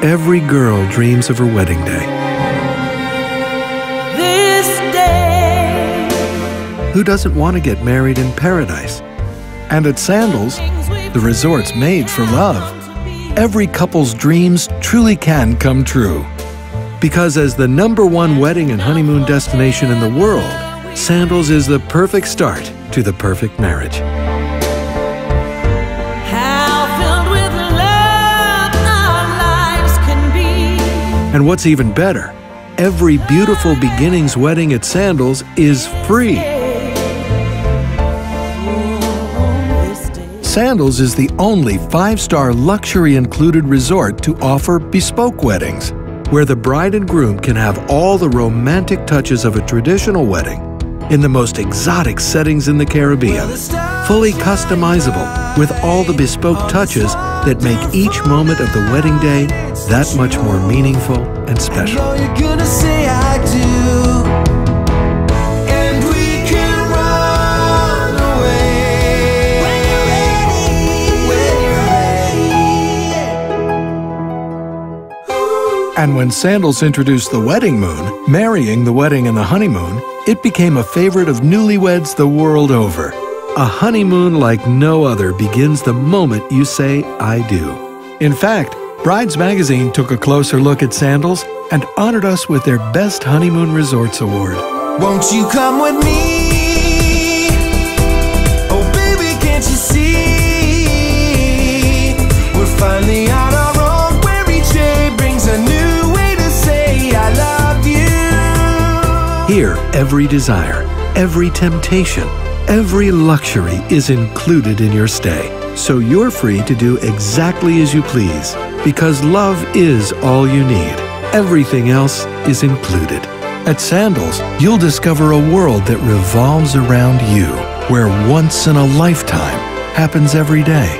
every girl dreams of her wedding day. This day. Who doesn't want to get married in paradise? And at Sandals, the resort's made for love. Every couple's dreams truly can come true. Because as the #1 wedding and honeymoon destination in the world, Sandals is the perfect start to the perfect marriage. How filled with love our lives can be. And what's even better, every beautiful beginnings wedding at Sandals is free. Sandals is the only 5-star luxury included resort to offer bespoke weddings, where the bride and groom can have all the romantic touches of a traditional wedding in the most exotic settings in the Caribbean, fully customizable with all the bespoke touches that make each moment of the wedding day that much more meaningful and special. And when Sandals introduced the wedding moon, marrying the wedding and the honeymoon, it became a favorite of newlyweds the world over. A honeymoon like no other begins the moment you say, I do. In fact, Brides Magazine took a closer look at Sandals and honored us with their Best Honeymoon Resorts Award. Won't you come with me? Oh baby, can't you see? We're finally on our own, where each day brings a new way to say I love you. Here, every desire, every temptation, every luxury is included in your stay. So you're free to do exactly as you please, because love is all you need. Everything else is included. At Sandals, you'll discover a world that revolves around you, where once in a lifetime happens every day.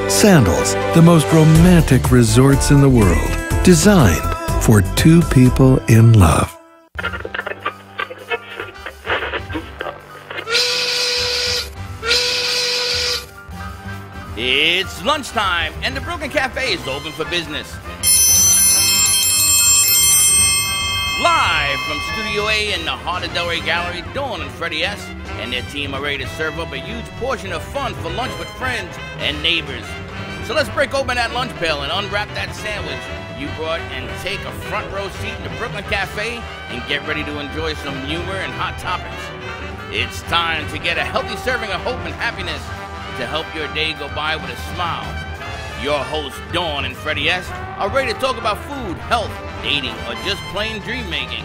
Sandals, the most romantic resorts in the world, designed for two people in love. It's lunchtime, and the Brooklyn Cafe is open for business. Live from Studio A in the heart of Delray Gallery, Dawn and Freddie S. and their team are ready to serve up a huge portion of fun for lunch with friends and neighbors. So let's break open that lunch pail and unwrap that sandwich you brought and take a front row seat in the Brooklyn Cafe and get ready to enjoy some humor and hot topics. It's time to get a healthy serving of hope and happiness to help your day go by with a smile. Your hosts, Dawn and Freddie S., are ready to talk about food, health, dating, or just plain dream making.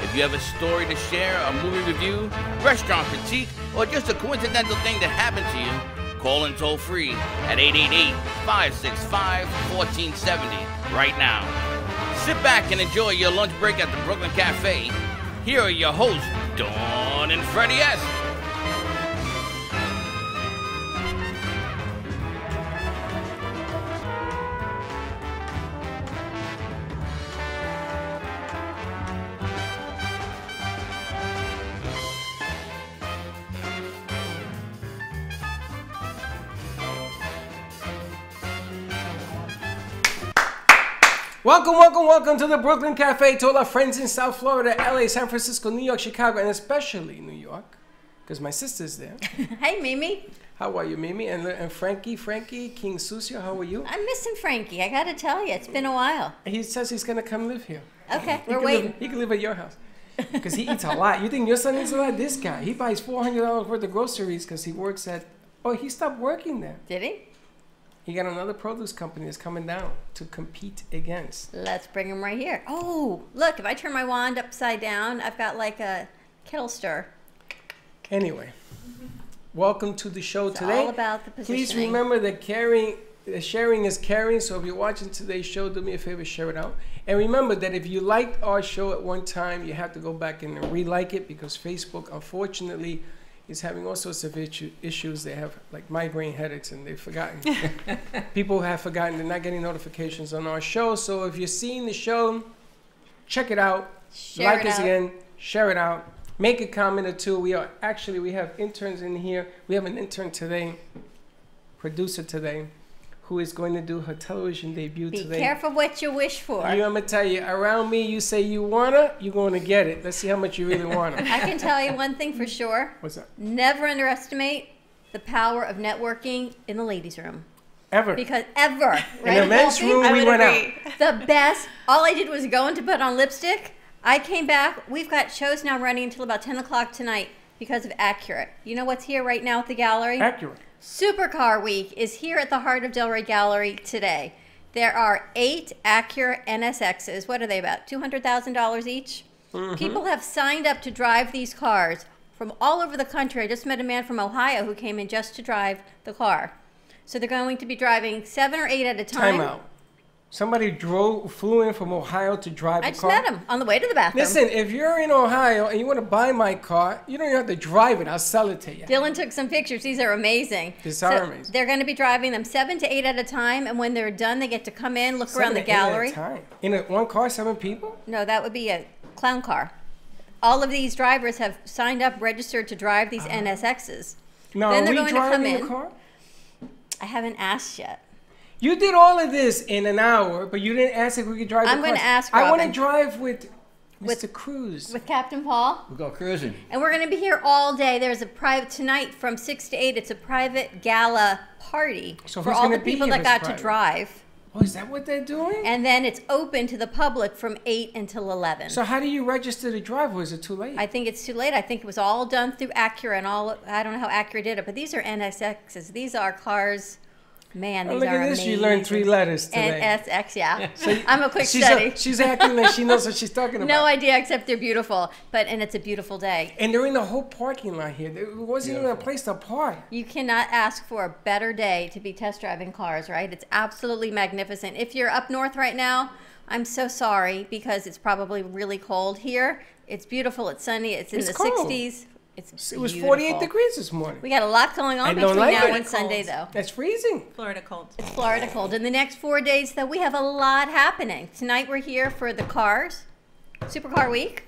If you have a story to share, a movie review, restaurant critique, or just a coincidental thing that happened to you, call in toll free at 888-565-1470 right now. Sit back and enjoy your lunch break at the Brooklyn Cafe. Here are your hosts, Dawn and Freddie S. Welcome to the Brooklyn Cafe, to all our friends in South Florida, LA, San Francisco, New York, Chicago, and especially New York, because my sister's there. Hey, Mimi. How are you, Mimi? And Frankie, King Sucio, how are you? I'm missing Frankie. I got to tell you, it's been a while. He says he's going to come live here. Okay, we're waiting. He can live at your house, because he eats a lot. You think your son eats a lot? This guy, he buys $400 worth of groceries because he works at, he stopped working there. Did he? He got another produce company that's coming down to compete against. Let's bring him right here. Oh, look, if I turn my wand upside down, I've got like a kettle stir. Anyway, welcome to the show It's today. all about the positioning. Please remember that sharing is caring, so if you're watching today's show, do me a favor, share it out. And remember that if you liked our show at one time, you have to go back and re-like it, because Facebook, unfortunately, is having all sorts of issues. They have like migraine headaches, and they've forgotten. People have forgotten. They're not getting notifications on our show. So if you're seeing the show, check it out. Like us again. Share it out. Make a comment or two. We have interns in here. We have an intern today, producer today, who is going to do her television debut Be today. careful what you wish for. I'm gonna tell you, around me, you say you wanna, you're gonna get it. Let's see how much you really wanna. I can tell you one thing for sure. What's that? Never underestimate the power of networking in the ladies' room. Ever. Because ever, right? In the men's Wolfie? room, I we would went agree. out. The best. All I did was go in to put on lipstick. I came back. We've got shows now running until about 10 o'clock tonight because of Acura. You know what's here right now at the gallery? Accurate. Supercar Week is here at the Heart of Delray Gallery today. There are 8 Acura NSXs. What are they about? $200,000 each? People have signed up to drive these cars from all over the country. I just met a man from Ohio who came in just to drive the car. So they're going to be driving 7 or 8 at a time. Time out. Somebody flew in from Ohio to drive I a just car. met him on the way to the bathroom. Listen, if you're in Ohio and you want to buy my car, you don't even have to drive it. I'll sell it to you. Dylan took some pictures. These are amazing. These are amazing. They're going to be driving them 7 to 8 at a time, and when they're done, they get to come in, look around 7 the to 8 at a gallery. time. In one car, 7 people? No, that would be a clown car. All of these drivers have signed up, registered to drive these NSXs. No, Then are they're we going to come driving the in. car? I haven't asked yet. You did all of this in an hour, but you didn't ask if we could drive I'm the car. gonna ask I want to Robin. drive with With- Mr. Cruz. With Captain Paul. We'll go cruising. And we're going to be here all day. There's a private, tonight from 6 to 8, it's a private gala party So for who's all the gonna be people here that if got it's to private? drive. Oh, is that what they're doing? And then it's open to the public from 8 until 11. So how do you register to drive, or is it too late? I think it's too late. I think it was all done through Acura and all. I don't know how Acura did it, but these are NSXs. These are cars. Man, Oh, these look are at this, amazing. you learned 3 letters today. NSX, yeah. I'm a quick she's study. she's acting like she knows what she's talking about. No idea, except they're beautiful. And it's a beautiful day. And they're in the whole parking lot here. There wasn't even a place to park. You cannot ask for a better day to be test driving cars, right? It's absolutely magnificent. If you're up north right now, I'm so sorry because it's probably really cold here. It's beautiful. It's sunny. It's in It's the cold. 60s. It's It was beautiful. 48 degrees this morning. We got a lot going on I between don't like now it. and Sunday, though. That's freezing. Florida cold. It's Florida cold. In the next 4 days, though, we have a lot happening. Tonight, we're here for the cars, Supercar Week.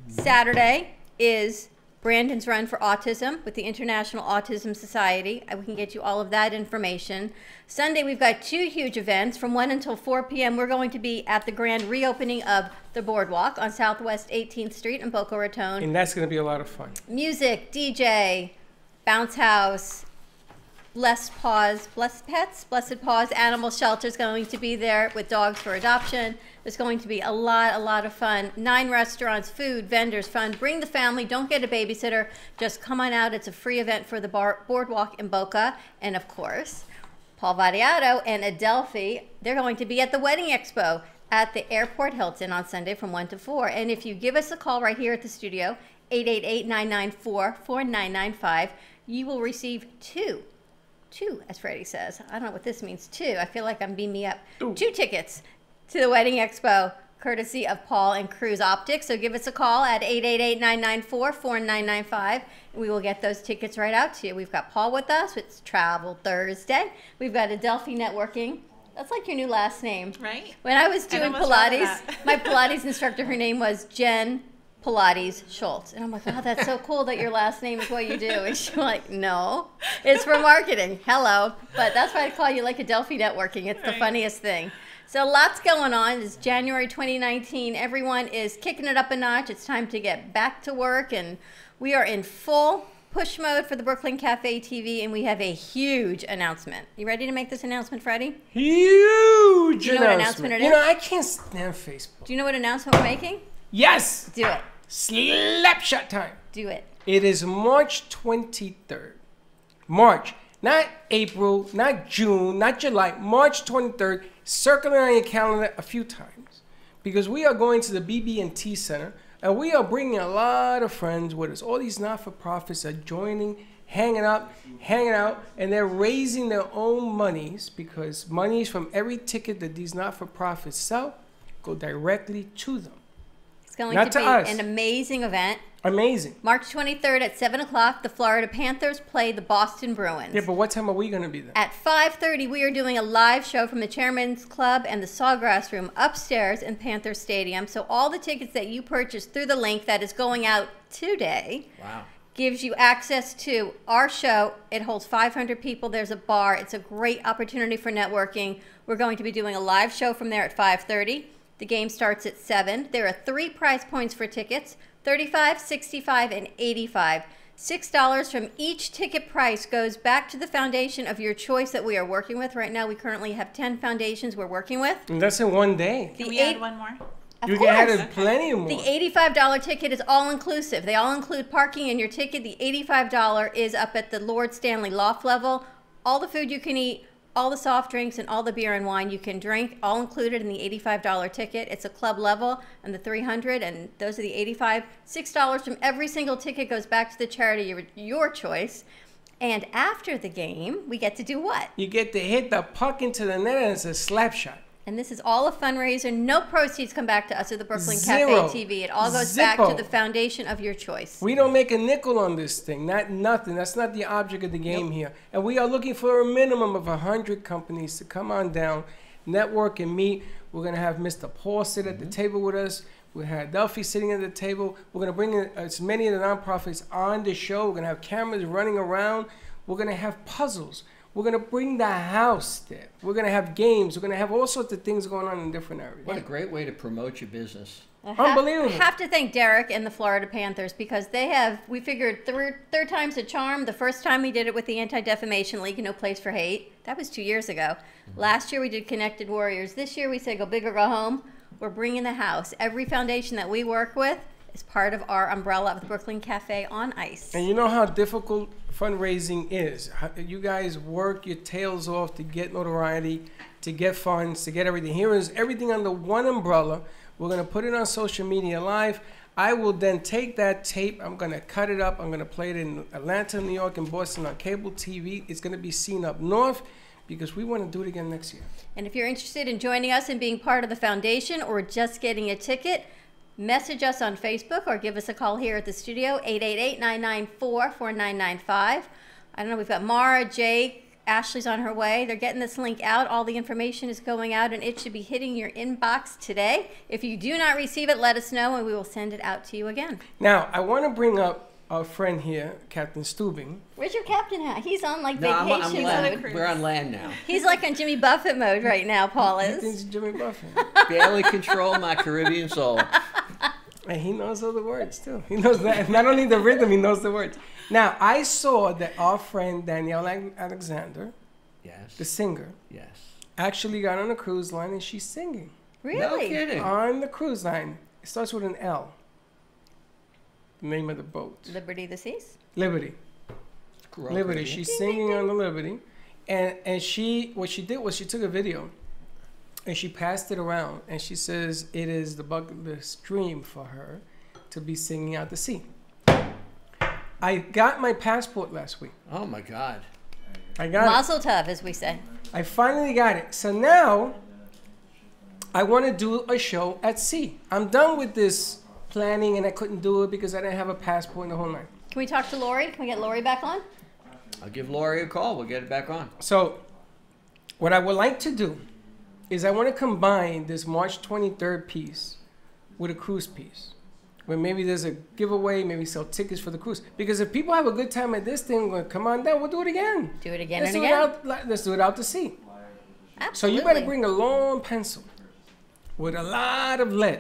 Saturday is Brandon's Run for Autism with the International Autism Society. We can get you all of that information. Sunday, we've got 2 huge events. From 1 until 4 p.m., we're going to be at the grand reopening of the Boardwalk on Southwest 18th Street in Boca Raton. And that's going to be a lot of fun. Music, DJ, bounce house, Blessed Paws Animal Shelter is going to be there with dogs for adoption. There's going to be a lot of fun. 9 restaurants, food, vendors, fun. Bring the family. Don't get a babysitter. Just come on out. It's a free event for the Boardwalk in Boca. And of course, Paul Vadiato and Adelphi, they're going to be at the Wedding Expo at the Airport Hilton on Sunday from 1 to 4. And if you give us a call right here at the studio, 888-994-4995, you will receive two, as Freddie says. I don't know what this means, 2. I feel like I'm beaming me up. 2 tickets to the Wedding Expo, courtesy of Paul and Cruz Optics. So give us a call at 888-994-4995, and we will get those tickets right out to you. We've got Paul with us. It's Travel Thursday. We've got Adelphi Networking. That's like your new last name. Right? When I was doing almost thought of Pilates, that. my Pilates instructor, her name was Jen Pilates Schultz. And I'm like, oh, that's so cool that your last name is what you do. And she's like, no, it's for marketing. Hello. But that's why I call you like Adelphi Networking. It's the funniest thing. So lots going on. It's January 2019. Everyone is kicking it up a notch. It's time to get back to work. And we are in full push mode for the Brooklyn Cafe TV. And we have a huge announcement. You ready to make this announcement, Freddie? Huge Do you know what announcement it You is? know, I can't stand Facebook. Do you know what announcement we're making? Yes! Do it. Slapshot time. Do it. It is March 23rd. March. Not April, not June, not July. March 23rd. Circle it on your calendar a few times. Because we are going to the BB&T Center. And we are bringing a lot of friends with us. All these not-for-profits are joining, hanging out. And they're raising their own monies. Because monies from every ticket that these not-for-profits sell go directly to them. It's going Not to to be us. an amazing event. Amazing. March 23rd at 7 o'clock, the Florida Panthers play the Boston Bruins. Yeah, but what time are we going to be there? At 5:30, we are doing a live show from the Chairman's Club and the Sawgrass Room upstairs in Panther Stadium. So all the tickets that you purchase through the link that is going out today, Wow. gives you access to our show. It holds 500 people. There's a bar. It's a great opportunity for networking. We're going to be doing a live show from there at 5:30. The game starts at 7. There are 3 prize points for tickets, $35, $65, and $85. $6 from each ticket price goes back to the foundation of your choice that we are working with. Right now, we currently have 10 foundations we're working with. And that's in one day. The Can we add one more? Of You course. can add plenty more. The $85 ticket is all inclusive. They all include parking in your ticket. The $85 is up at the Lord Stanley Loft level. All the food you can eat, all the soft drinks, and all the beer and wine you can drink, all included in the $85 ticket. It's a club level, and the $300, and those are the $85. $6 from every single ticket goes back to the charity of your choice. And after the game, we get to do what? You get to hit the puck into the net, and it's a slap shot. And this is all a fundraiser. No proceeds come back to us or the Brooklyn Zero. Cafe TV. It all goes back to Zippo. the foundation of your choice. We don't make a nickel on this thing, nothing. That's not the object of the game here. And we are looking for a minimum of 100 companies to come on down, network and meet. We're gonna have Mr. Paul sit at the table with us. We're gonna have Delphi sitting at the table. We're gonna bring in as many of the nonprofits on the show. We're gonna have cameras running around. We're gonna have puzzles. We're gonna bring the house there. We're gonna have games. We're gonna have all sorts of things going on in different areas. What a great way to promote your business. Unbelievable. I have to thank Derek and the Florida Panthers because we figured third time's a charm. The first time we did it with the Anti-Defamation League, No Place for Hate. That was 2 years ago. Last year we did Connected Warriors. This year we said go big or go home. We're bringing the house. Every foundation that we work with is part of our umbrella of the Brooklyn Cafe on Ice. And you know how difficult fundraising is. You guys work your tails off to get notoriety, to get funds, to get everything. Here is everything under one umbrella. We're going to put it on social media live. I will then take that tape. I'm going to cut it up. I'm going to play it in Atlanta, New York, and Boston on cable TV. It's going to be seen up north because we want to do it again next year. And if you're interested in joining us and being part of the foundation or just getting a ticket, message us on Facebook or give us a call here at the studio, 888-994-4995. I don't know, we've got Mara, Jake, Ashley's on her way. They're getting this link out. All the information is going out, and it should be hitting your inbox today. If you do not receive it, let us know, and we will send it out to you again. Now, I want to bring up our friend here, Captain Stubing. Where's your captain hat? He's on, like, No, vacation mode. we're on land now. He's like on Jimmy Buffett mode right now, Paul He is. thinks Jimmy Buffett. Barely control my Caribbean soul. And he knows all the words, too. He knows that. Not only the rhythm, he knows the words. Now, I saw that our friend Danielle Alexander, Yes. the singer, Yes. actually got on a cruise line and she's singing. No Really? kidding. On the cruise line. It starts with an L. The name of the boat. Liberty of the Seas? Liberty. Grow Liberty. Caribbean. She's singing on the Liberty. And what she did was she took a video and she passed it around and she says it is the bucket list dream for her to be singing out to sea. I got my passport last week. Oh my God. I got it. Mazel tov, as we say. I finally got it. So now I want to do a show at sea. I'm done with this planning and I couldn't do it because I didn't have a passport and the whole night. Can we talk to Lori? Can we get Lori back on? I'll give Lori a call. We'll get it back on. So what I would like to do is I want to combine this March 23rd piece with a cruise piece. Where maybe there's a giveaway, maybe sell tickets for the cruise. Because if people have a good time at this thing, well, come on down, we'll do it again. Do it again Let's and do again. let's do it out to sea. So Absolutely. you better bring a long pencil with a lot of lead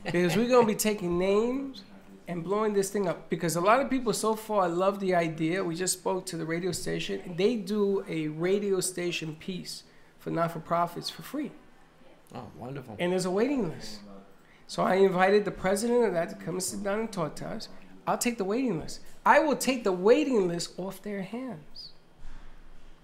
because we're going to be taking names and blowing this thing up. Because a lot of people so far love the idea. We just spoke to the radio station. They do a radio station piece for not-for-profits for free. Oh, wonderful. And there's a waiting list. So I invited the president of that to come and sit down and talk to us. I'll take the waiting list. I will take the waiting list off their hands.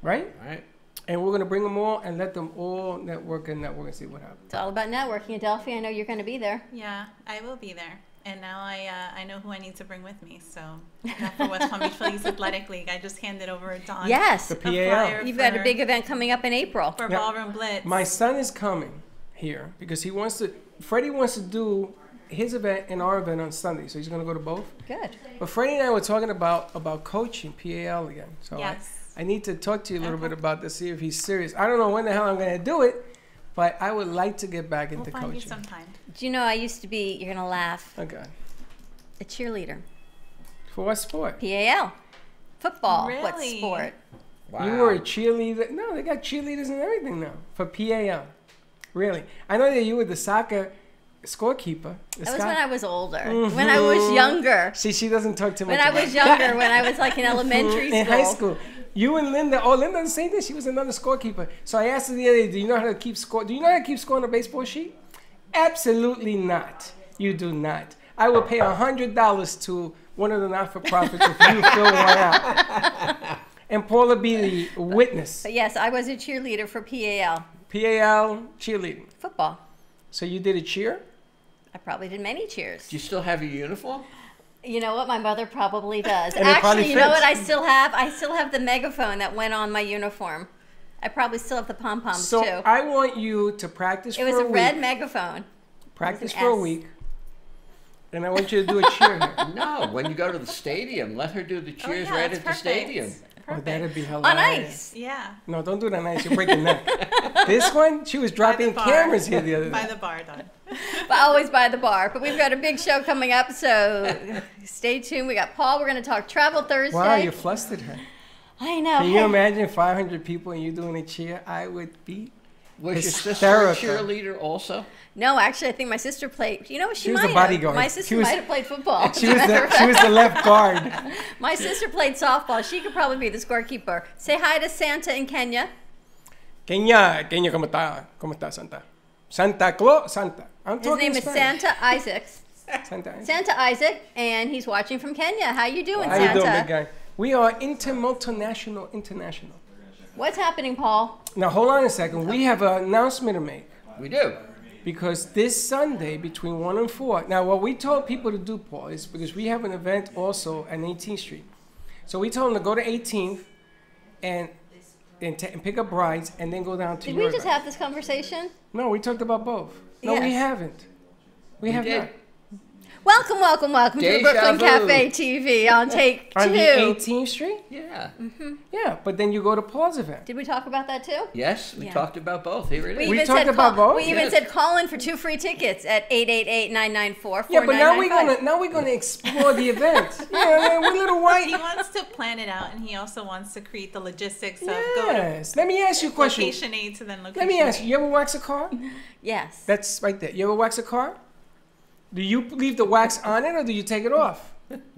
Right? All right. And we're going to bring them all and let them all network and see what happens. It's all about networking. Adelphia, I know you're going to be there. Yeah, I will be there. And now I know who I need to bring with me. So now for West Palm Beach Police Athletic League, I just handed over Dawn Yes. The a PAL. flyer You've got a for- big event coming up in April. for Yeah. Ballroom Blitz. My son is coming here because he wants to, Freddie wants to do his event and our event on Sunday. So he's going to go to both. Good. But Freddie and I were talking about coaching PAL again. So Yes. I need to talk to you a little Okay. bit about this, see if he's serious. I don't know when the hell I'm going to do it, but I would like to get back We'll into find you coaching. sometime. Do you know I used to be, you're going to laugh, Okay. a cheerleader. For what sport? PAL. Football. What Really? sport? Wow. You were a cheerleader. No, they got cheerleaders and everything now for PAL. Really? I know that you were the soccer scorekeeper. That was when I was older. When I was younger. See, she doesn't talk too much. When I about was it. younger, when I was like in elementary school. In high school. You and Linda. Oh, Linda the same thing. She was another scorekeeper. So I asked her the other day, do you know how to keep score? Do you know how to keep score on a baseball sheet? Absolutely not. You do not. I will pay $100 to one of the not-for-profits if you fill one out. And Paula be the witness. But yes, I was a cheerleader for PAL. PAL cheerleading. Football. So you did a cheer? I probably did many cheers. Do you still have your uniform? You know what? My mother probably does. And it probably Actually, you know fits. what I still have? I still have the megaphone that went on my uniform. I probably still have the pom-poms So too. I want you to practice It for was a a red week. megaphone. Practice an for a S. week. And I want you to do a cheer here. No, when you go to the stadium, let her do the Oh, cheers yeah, right that's at the perfect. stadium. Oh, that'd be hilarious. On ice. Yeah. No, don't do it on ice. You'll break your neck. This one, she was dropping bar. cameras here the other By day. the bar, Don. But always by the bar. But we've got a big show coming up, so stay tuned. We got Paul. We're going to talk travel Thursday. Wow, you flustered her. I know. Can you Hey, imagine 500 people and you doing a cheer? I would be. Was your sister a Hysterical. cheerleader also? No, actually, I think my sister played. You know, she was might the bodyguard. have. My She sister was- might have played football. She was the left guard. My sister played softball. She could probably be the scorekeeper. Say hi to Santa in Kenya. Kenya, ¿cómo está? ¿Cómo está Santa? Santa Claus, Santa. I'm His talking name is Spanish. Santa Isaacs. Santa. Santa Isaac, and he's watching from Kenya. How you doing, How you Santa? doing, big guy? We are international. What's happening, Paul? Now, hold on a second. We have an announcement to make. We do. Because this Sunday between 1 and 4, now what we told people to do, Paul, is because we have an event also at 18th Street. So we told them to go to 18th and pick up brides and then go down to Did your we just event. have this conversation? No, we talked about both. No, we Yes. haven't. We have did. not. Welcome, welcome, welcome to the Deja Brooklyn vu. Cafe TV on Take On 2. the 18th Street? Yeah. Yeah, but then you go to Paul's event. Did we talk about that too? Yes, we Yeah. talked about both. Here it We is. even talked said about both? We even Yes. said call in for 2 free tickets at 888-994-4995. Yeah, but now we're gonna explore the event. Yeah, we're a little He white. wants to plan it out, and he also wants to create the logistics of go to Yes. Let me ask you a question. location A to then location Let me ask you, B. you ever wax a car? Yes. That's right there. You ever wax a car? Do you leave the wax on it or do you take it off?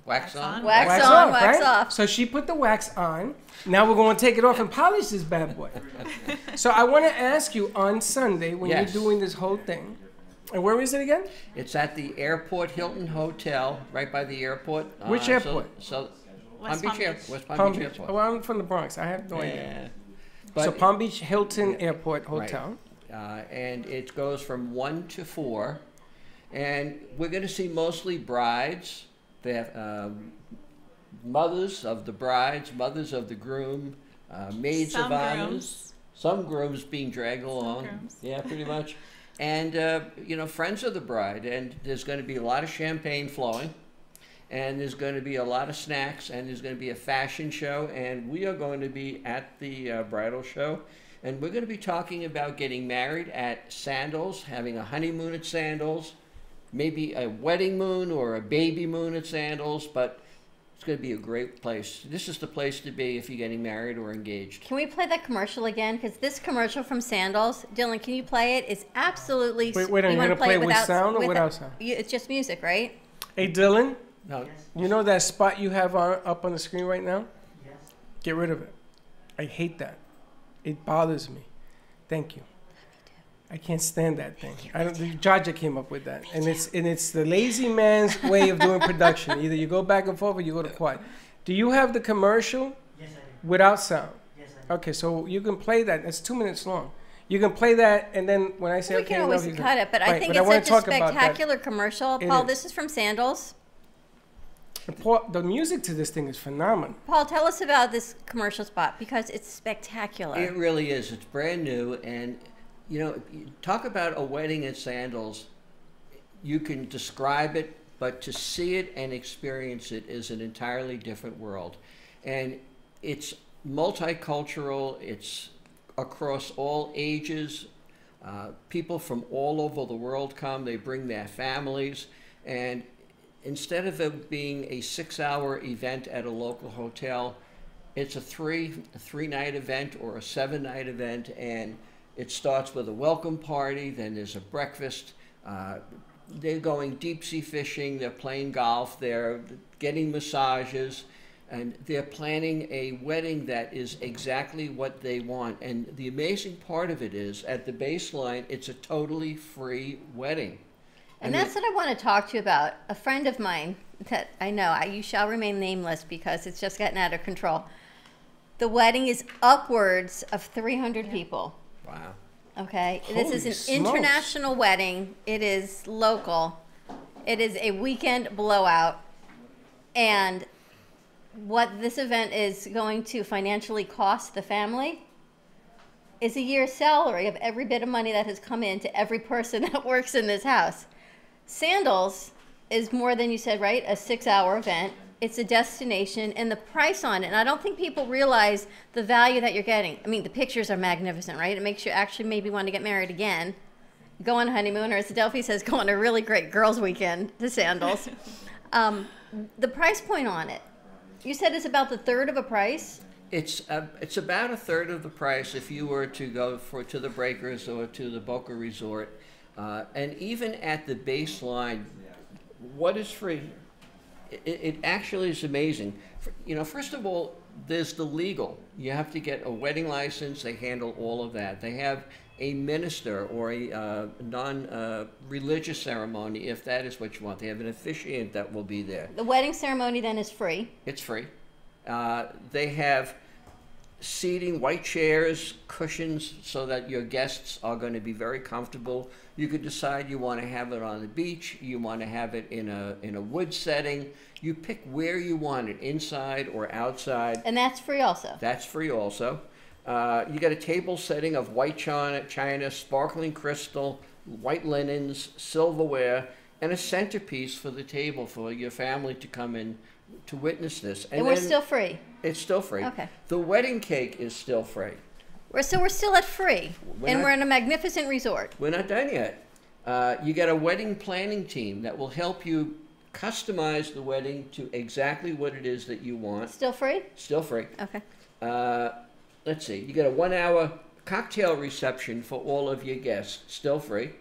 Wax on. Wax on, wax right? off. So she put the wax on. Now we're going to take it off and polish this bad boy. So I want to ask you on Sunday when Yes. you're doing this whole thing. And where is it again? It's at the Airport Hilton Hotel, right by the airport. Which airport? So West Palm Palm Beach, Beach. West Palm, Palm Beach Beach. Airport. Well, I'm from the Bronx. I have no idea. Yeah. So Palm Beach Hilton Airport Hotel. And it goes from 1 to 4. And we're going to see mostly brides. They have mothers of the brides, mothers of the groom, maids Some of honors. grooms. Some grooms being dragged along. grooms. Yeah, pretty much. And, friends of the bride. And there's going to be a lot of champagne flowing. And there's going to be a lot of snacks. And there's going to be a fashion show. And we are going to be at the bridal show. And we're going to be talking about getting married at Sandals, having a honeymoon at Sandals, maybe a wedding moon or a baby moon at Sandals, but it's going to be a great place. This is the place to be if you're getting married or engaged. Can we play that commercial again? Because this commercial from Sandals, Dylan, can you play it? It's absolutely. Wait, you you're wanna gonna play it with without- sound or without sound? It's just music, right? Hey, Dylan, No, you know that spot you have up on the screen right now? Yes. Get rid of it. I hate that. It bothers me. Thank you. I can't stand that thing. I don't. Jaja came up with that, and it's the lazy man's way of doing production. Either you go back and forth or you go to quiet. Do you have the commercial? Yes, I do. Without sound? Yes, I do. Okay, so you can play that. That's 2 minutes long. You can play that, and then when I say We okay, can always enough, you cut it, but I Right, think but I it's wanna such a talk about that. spectacular commercial. It Paul, is. this is from Sandals. The music to this thing is phenomenal. Paul, tell us about this commercial spot because it's spectacular. it really is. It's brand new. And, you talk about a wedding at Sandals. You can describe it, but to see it and experience it is an entirely different world. And it's multicultural. It's across all ages. People from all over the world come. They bring their families. And instead of it being a 6-hour event at a local hotel, it's a three-night event or a 7-night event, and it starts with a welcome party, then there's a breakfast. They're going deep sea fishing, they're playing golf, they're getting massages, and they're planning a wedding that is exactly what they want. And the amazing part of it is, at the baseline, it's a totally free wedding. And that's what I want to talk to you about. A friend of mine that I know, you shall remain nameless because it's just gotten out of control. The wedding is upwards of 300 people. Wow. Okay, Holy this is an smokes. international wedding. It is local. It is a weekend blowout. And what this event is going to financially cost the family is a year's salary of every bit of money that has come in to every person that works in this house. Sandals is more than you said, right? A 6-hour event. It's a destination, and the price on it, and I don't think people realize the value that you're getting. I mean, the pictures are magnificent, right? It makes you actually maybe want to get married again, go on a honeymoon, or as Delphi says, go on a really great girls' weekend to Sandals. The price point on it, you said it's about the third of a price? It's about a third of the price if you were to go to the Breakers or to the Boca Resort. And even at the baseline, what is free? It actually is amazing. You know, first of all, there's the legal. You have to get a wedding license. They handle all of that. They have a minister or a non-religious ceremony, if that is what you want. They have an officiant that will be there. The wedding ceremony then is free. It's free. They have seating, white chairs, cushions, so that your guests are going to be very comfortable. You could decide you want to have it on the beach, you want to have it in a wood setting. You pick where you want it, inside or outside. And that's free also. That's free also. You get a table setting of white china, sparkling crystal, white linens, silverware, and a centerpiece for the table for your family to come in to witness this. And we're still free. It's still free. Okay. The wedding cake is still free. We're still at free, we're in a magnificent resort. We're not done yet. You get a wedding planning team that will help you customize the wedding to exactly what it is that you want. Still free? Still free. Okay. Let's see. You get a 1-hour cocktail reception for all of your guests. Still free.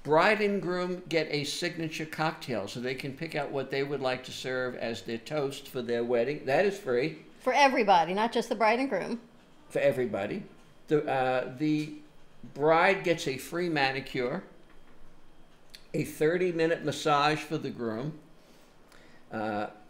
Bride and groom get a signature cocktail so they can pick out what they would like to serve as their toast for their wedding. That is free. For everybody, not just the bride and groom. For everybody. The bride gets a free manicure, a 30-minute massage for the groom,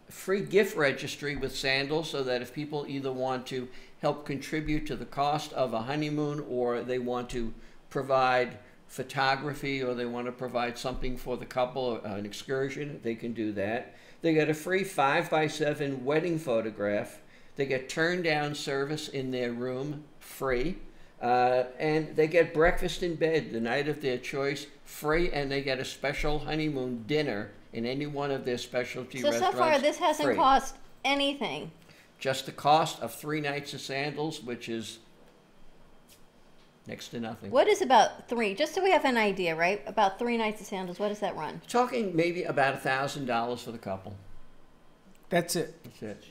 free gift registry with Sandals so that if people either want to help contribute to the cost of a honeymoon or they want to provide photography or they want to provide something for the couple, an excursion, they can do that. They get a free 5x7 wedding photograph. They get turn-down service in their room, free. And they get breakfast in bed the night of their choice, free, and they get a special honeymoon dinner in any one of their specialty restaurants. So far, this hasn't free. cost anything. Just the cost of 3 nights of Sandals, which is next to nothing. What is about 3? Just so we have an idea, right? About 3 nights of Sandals, what does that run? Talking maybe about $1,000 for the couple. That's it. That's it.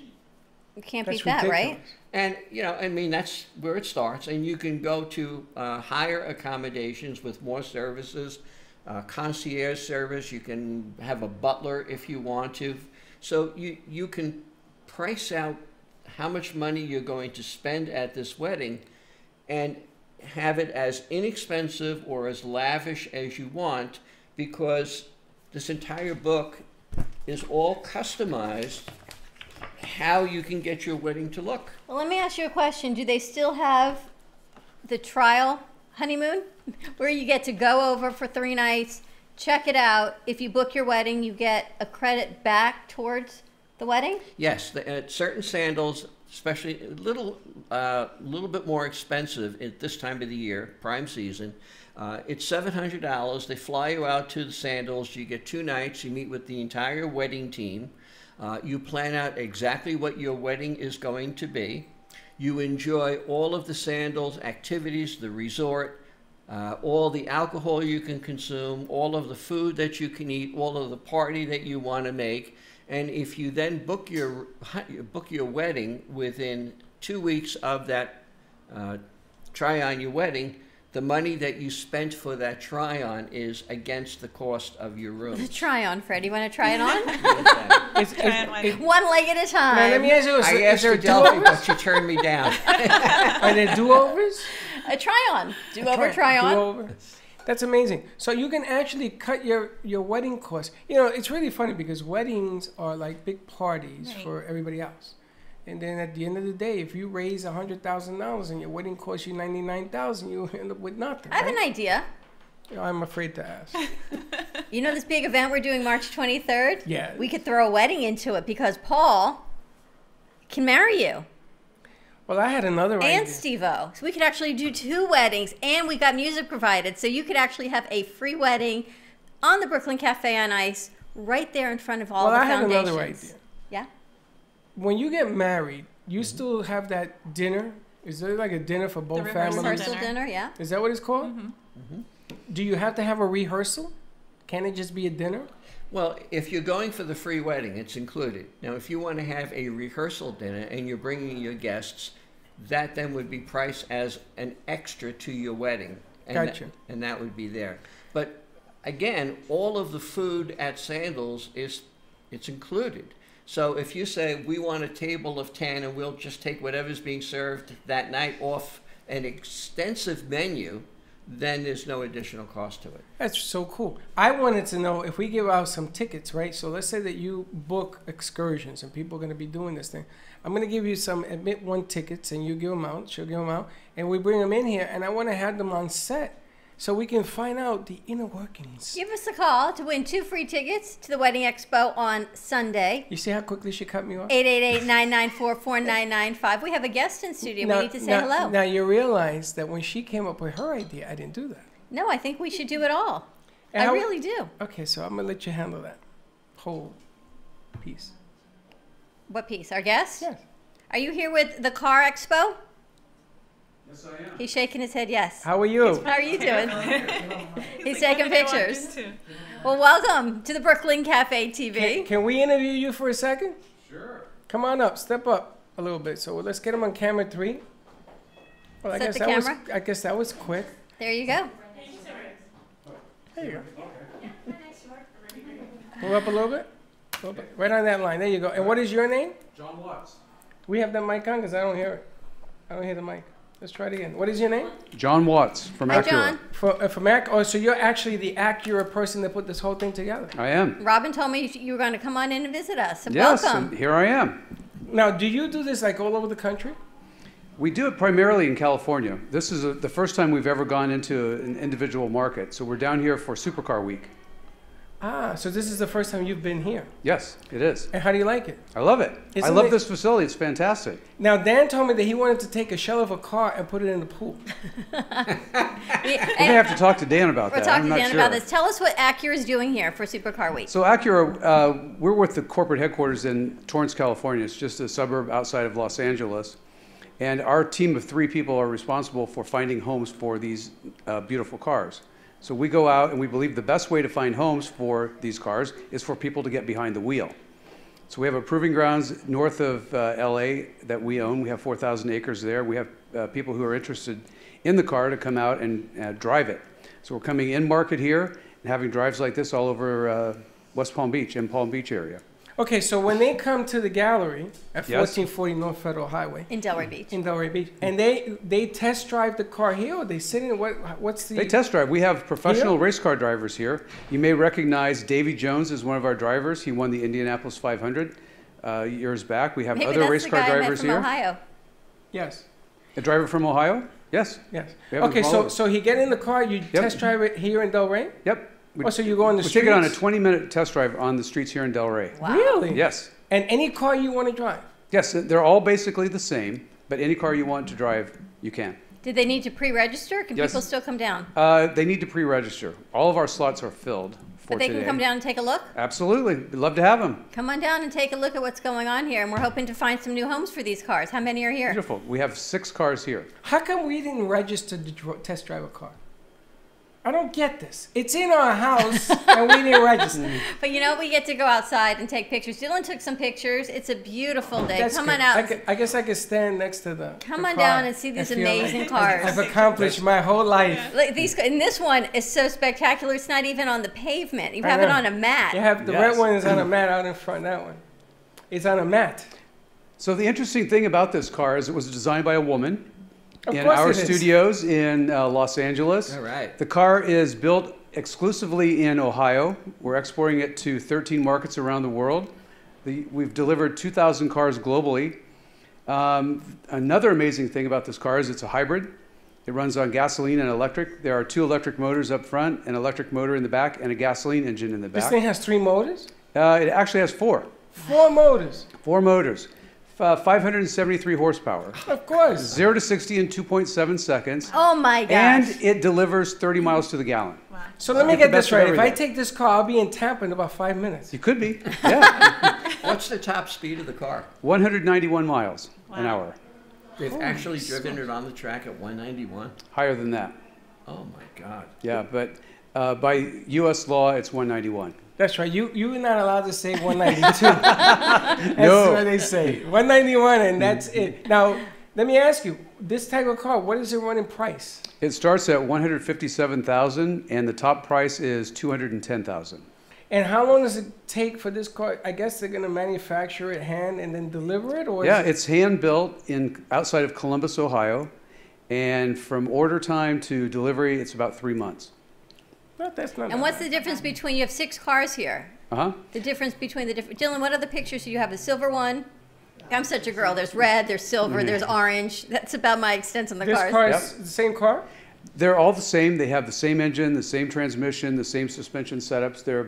You can't That's beat that, ridiculous. right? And, you know, I mean, that's where it starts. And you can go to higher accommodations with more services, concierge service. You can have a butler if you want to. So you can price out how much money you're going to spend at this wedding and have it as inexpensive or as lavish as you want, because this entire book is all customized how you can get your wedding to look. Well, let me ask you a question. Do they still have the trial honeymoon where you get to go over for 3 nights, check it out? If you book your wedding, you get a credit back towards the wedding? Yes, certain Sandals, especially a little bit more expensive at this time of the year, prime season. It's $700. They fly you out to the Sandals. You get 2 nights. You meet with the entire wedding team. You plan out exactly what your wedding is going to be. You enjoy all of the Sandals activities, the resort, all the alcohol you can consume, all of the food that you can eat, all of the party that you want to make. And if you then book your wedding within 2 weeks of that try-on your wedding, the money that you spent for that try-on is against the cost of your room. The try-on, Fred. You want to try it on? One leg at a time. Now, let me ask you, I is asked there Adelphi, do-overs? but she turned me down. Are there do-overs? A try-on. Do-over, try-on. Do-over. That's amazing. So you can actually cut your wedding costs. You know, it's really funny because weddings are like big parties Right. for everybody else. And then at the end of the day, if you raise $100,000 and your wedding costs you $99,000, you end up with nothing. I have an right? idea. You know, I'm afraid to ask. You know this big event we're doing March 23rd? Yeah. We could throw a wedding into it because Paul can marry you. Well, I had another idea. And Steve-O. So we could actually do 2 weddings, and we got music provided. So you could actually have a free wedding on the Brooklyn Cafe on Ice right there in front of all Well, the I had foundations. another idea. Yeah? When you get married, you still have that dinner. Is there like a dinner for both rehearsal families? Rehearsal dinner. dinner, yeah. Is that what it's called? Do you have to have a rehearsal? Can it just be a dinner? Well, if you're going for the free wedding, it's included. Now, if you want to have a rehearsal dinner and you're bringing your guests, that then would be priced as an extra to your wedding. And Gotcha. and that would be there. But again, all of the food at Sandals it's included. So if you say we want a table of 10 and we'll just take whatever's being served that night off an extensive menu, then there's no additional cost to it. That's so cool. I wanted to know if we give out some tickets, right? So let's say that you book excursions and people are going to be doing this thing. I'm going to give you some admit one tickets and you give them out. She'll give them out. And we bring them in here and I want to have them on set so we can find out the inner workings. Give us a call to win 2 free tickets to the Wedding Expo on Sunday. You see how quickly she cut me off? 888-994-4995. We have a guest in studio. We need to say hello. Now you realize that when she came up with her idea, I didn't do that. No, I think we should do it all. And I how- really do. Okay, so I'm going to let you handle that whole piece. What piece? Our guest? Yes. Are you here with the Car Expo? Yes, I am. He's shaking his head yes. How are you? How are you doing? He's like, taking "What did I walk pictures. into?" Well, welcome to the Brooklyn Cafe TV. Can we interview you for a second? Sure. Come on up, step up a little bit. So let's get him on camera 3. Well, Set the that camera. was. I guess that was quick. There you go. There you go. Move up a little bit. Right on that line. There you go. And what is your name? John Watts. We have that mic on because I don't hear it. I don't hear the mic. Let's try it again. What is your name? John Watts from Hi, Acura. John. For Mac. Oh, so you're actually the Acura person that put this whole thing together. I am. Robin told me you were going to come on in and visit us. So Yes, welcome. and here I am. Now, do you do this like all over the country? We do it primarily in California. This is the first time we've ever gone into an individual market. So we're down here for Supercar Week. Ah, so this is the first time you've been here. Yes, it is. And how do you like it? I love it. I Isn't love it- this facility. It's fantastic. Now, Dan told me that he wanted to take a shell of a car and put it in the pool. We may have to talk to Dan about We're that. talking I'm to not Dan sure. about this. Tell us what Acura is doing here for Supercar Week. So Acura, we're with the corporate headquarters in Torrance, California. It's just a suburb outside of Los Angeles. And our team of 3 people are responsible for finding homes for these beautiful cars. So we go out and we believe the best way to find homes for these cars is for people to get behind the wheel. So we have a proving grounds north of LA that we own. We have 4,000 acres there. We have people who are interested in the car to come out and drive it. So we're coming in market here and having drives like this all over West Palm Beach and Palm Beach area. Okay, so when they come to the gallery at Yes. 1440 North Federal Highway In Delray Beach. in Delray Beach, and they test drive the car here, or they sit in what's the? They test drive. We have professional Here? race car drivers here. You may recognize Davy Jones as one of our drivers. He won the Indianapolis 500 years back. We have Maybe other that's race the car guy I met drivers from here. Ohio. Yes, A driver from Ohio? Yes. yes. We have them Okay, all so over. so he get in the car, you test drive it here in Delray. Yep. We, Oh, so you go on the we take it on a streets? 20-minute test drive on the streets here in Delray. Wow. Really? Yes. And any car you want to drive. Yes, they're all basically the same, but any car you want to drive, you can. Did they need to pre-register? Can Yes. people still come down? They need to pre-register. All of our slots are filled for But they today. can come down and take a look? Absolutely. We'd love to have them. Come on down and take a look at what's going on here. And we're hoping to find some new homes for these cars. How many are here? Beautiful. We have 6 cars here. How come we didn't register to test drive a car? I don't get this. It's in our house and we didn't register. But you know, we get to go outside and take pictures. Dylan took some pictures. It's a beautiful day. That's Come good. on out. I guess I could stand next to the. Come the on car down and see these feel amazing like cars. I've accomplished my whole life. Like these, and this one is so spectacular. It's not even on the pavement. You I have it know. on a mat. You have the red one is on a mat out in front. That one, it's on a mat. So the interesting thing about this car is it was designed by a woman Of in course our it is. studios in Los Angeles. All right. The car is built exclusively in Ohio. We're exporting it to 13 markets around the world. We've delivered 2,000 cars globally. Another amazing thing about this car is it's a hybrid. It runs on gasoline and electric. There are 2 electric motors up front, an electric motor in the back, and a gasoline engine in the This back. thing has 3 motors. It actually has 4. 4 motors. 4 motors. 573 horsepower. Of course. 0 to 60 in 2.7 seconds. Oh my gosh. And it delivers 30 miles to the gallon. So let me Get the get this best of right. If I everything. take this car, I'll be in Tampa in about 5 minutes. You could be. Yeah. What's the top speed of the car? 191 miles an hour. They've actually driven it on the track at 191. Higher than that. Oh my God. Yeah, but by U.S. law, it's 191. That's right. You're not allowed to say 192. That's No. what they say. 191, and that's it. Now, let me ask you: this type of car, what is it running price? It starts at 157,000, and the top price is 210,000. And how long does it take for this car? I guess they're gonna manufacture it hand and then deliver it, or Yeah, is it, it's hand built in outside of Columbus, Ohio, and from order time to delivery, it's about 3 months. no, that's not. And what's the difference between, you have 6 cars here. Uh-huh. The difference between the different, Dylan, what other pictures do you have? The silver one? I'm such a girl. There's red, there's silver, there's orange. That's about my extent on the This cars. car Yep. is the same car? They're all the same. They have the same engine, the same transmission, the same suspension setups. There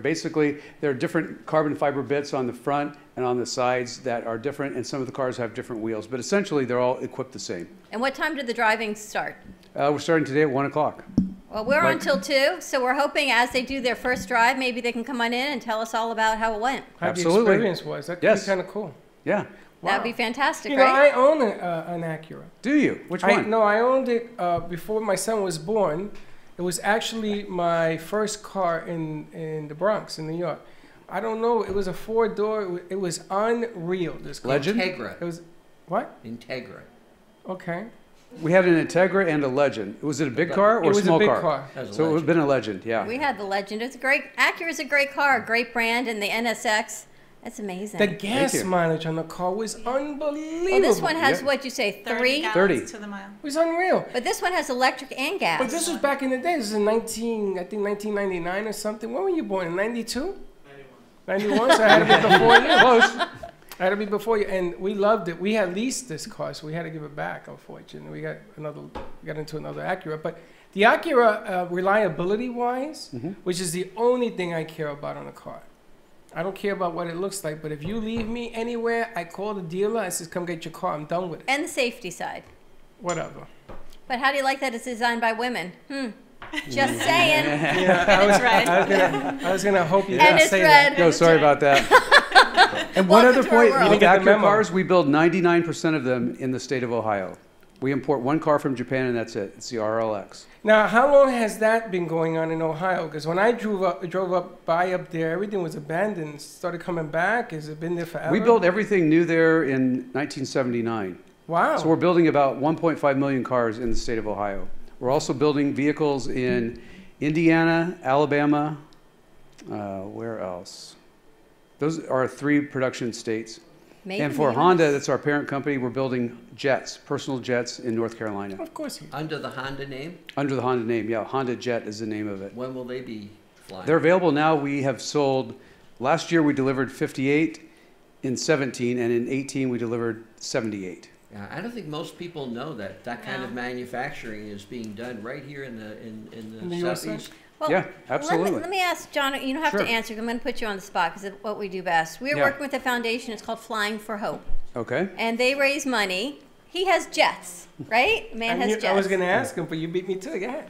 are different carbon fiber bits on the front and on the sides that are different, and some of the cars have different wheels. But essentially, they're all equipped the same. And what time did the driving start? We're starting today at 1 o'clock. Well, we're on Like- till 2, so we're hoping as they do their first drive, maybe they can come on in and tell us all about how it went. How Absolutely. the experience was? That could Yes. be kind of cool. Yeah. That'd be fantastic, You know, right? I own an Acura. Do you? Which I one? I owned it before my son was born. It was actually my first car in the Bronx, in New York. I don't know. It was a 4-door. It was unreal. This car. Legend? Integra. It was what? Integra. Okay. We had an Integra and a Legend. Was it a big car or It was a small a big car? car. Has a So it would have Legend. been a Legend, yeah. We had the Legend. It's a great, Acura's a great car, a great brand, and the NSX, that's amazing. The gas you. mileage on the car was unbelievable. Well, this one has, Yep. what'd you say, 30 3? gallons 30. to the mile. It was unreal. But this one has electric and gas. But this was back in the day. This is in 1999 or something. When were you born? In 92? 91. So I had to be before you. Close. I had to be before you, and we loved it. We had leased this car, so we had to give it back. Unfortunately, we got into another Acura. But the Acura, reliability-wise, which is the only thing I care about on a car. I don't care about what it looks like, but if you leave me anywhere, I call the dealer. I says, "Come get your car. I'm done with it." And the safety side. Whatever. But how do you like that it's designed by women? Just saying. Yeah, And it's red. I was gonna hope you And didn't it's say red. that. No, sorry about that. And one Welcome other to our point, world. with You get the Acura memo. cars, we build 99% of them in the state of Ohio. We import 1 car from Japan, and that's it. It's the RLX. Now, how long has that been going on in Ohio? Because when I drove up up there, everything was abandoned. Started coming back. Has it been there forever? We built everything new there in 1979. Wow. So we're building about 1.5 million cars in the state of Ohio. We're also building vehicles in Indiana, Alabama, where else? Those are 3 production states. Made And in for the Honda, US. that's our parent company, we're building jets, personal jets in North Carolina. Of course. Under the Honda name, Under the Honda name, yeah, Honda Jet is the name of it. when will they be flying? They're available now. We have sold, last year we delivered 58, in 17, and in 18 we delivered 78. Yeah, I don't think most people know that kind of No. manufacturing is being done right here in the In the USA? southeast. Well, Yeah, absolutely. Let me ask John, you don't have Sure. to answer, I'm going to put you on the spot because it's what we do best. We're Yeah. working with a foundation, it's called Flying for Hope. Okay? And they raise money. He has jets, right? Man has jets. I was going to ask him, but you beat me to it. Go ahead.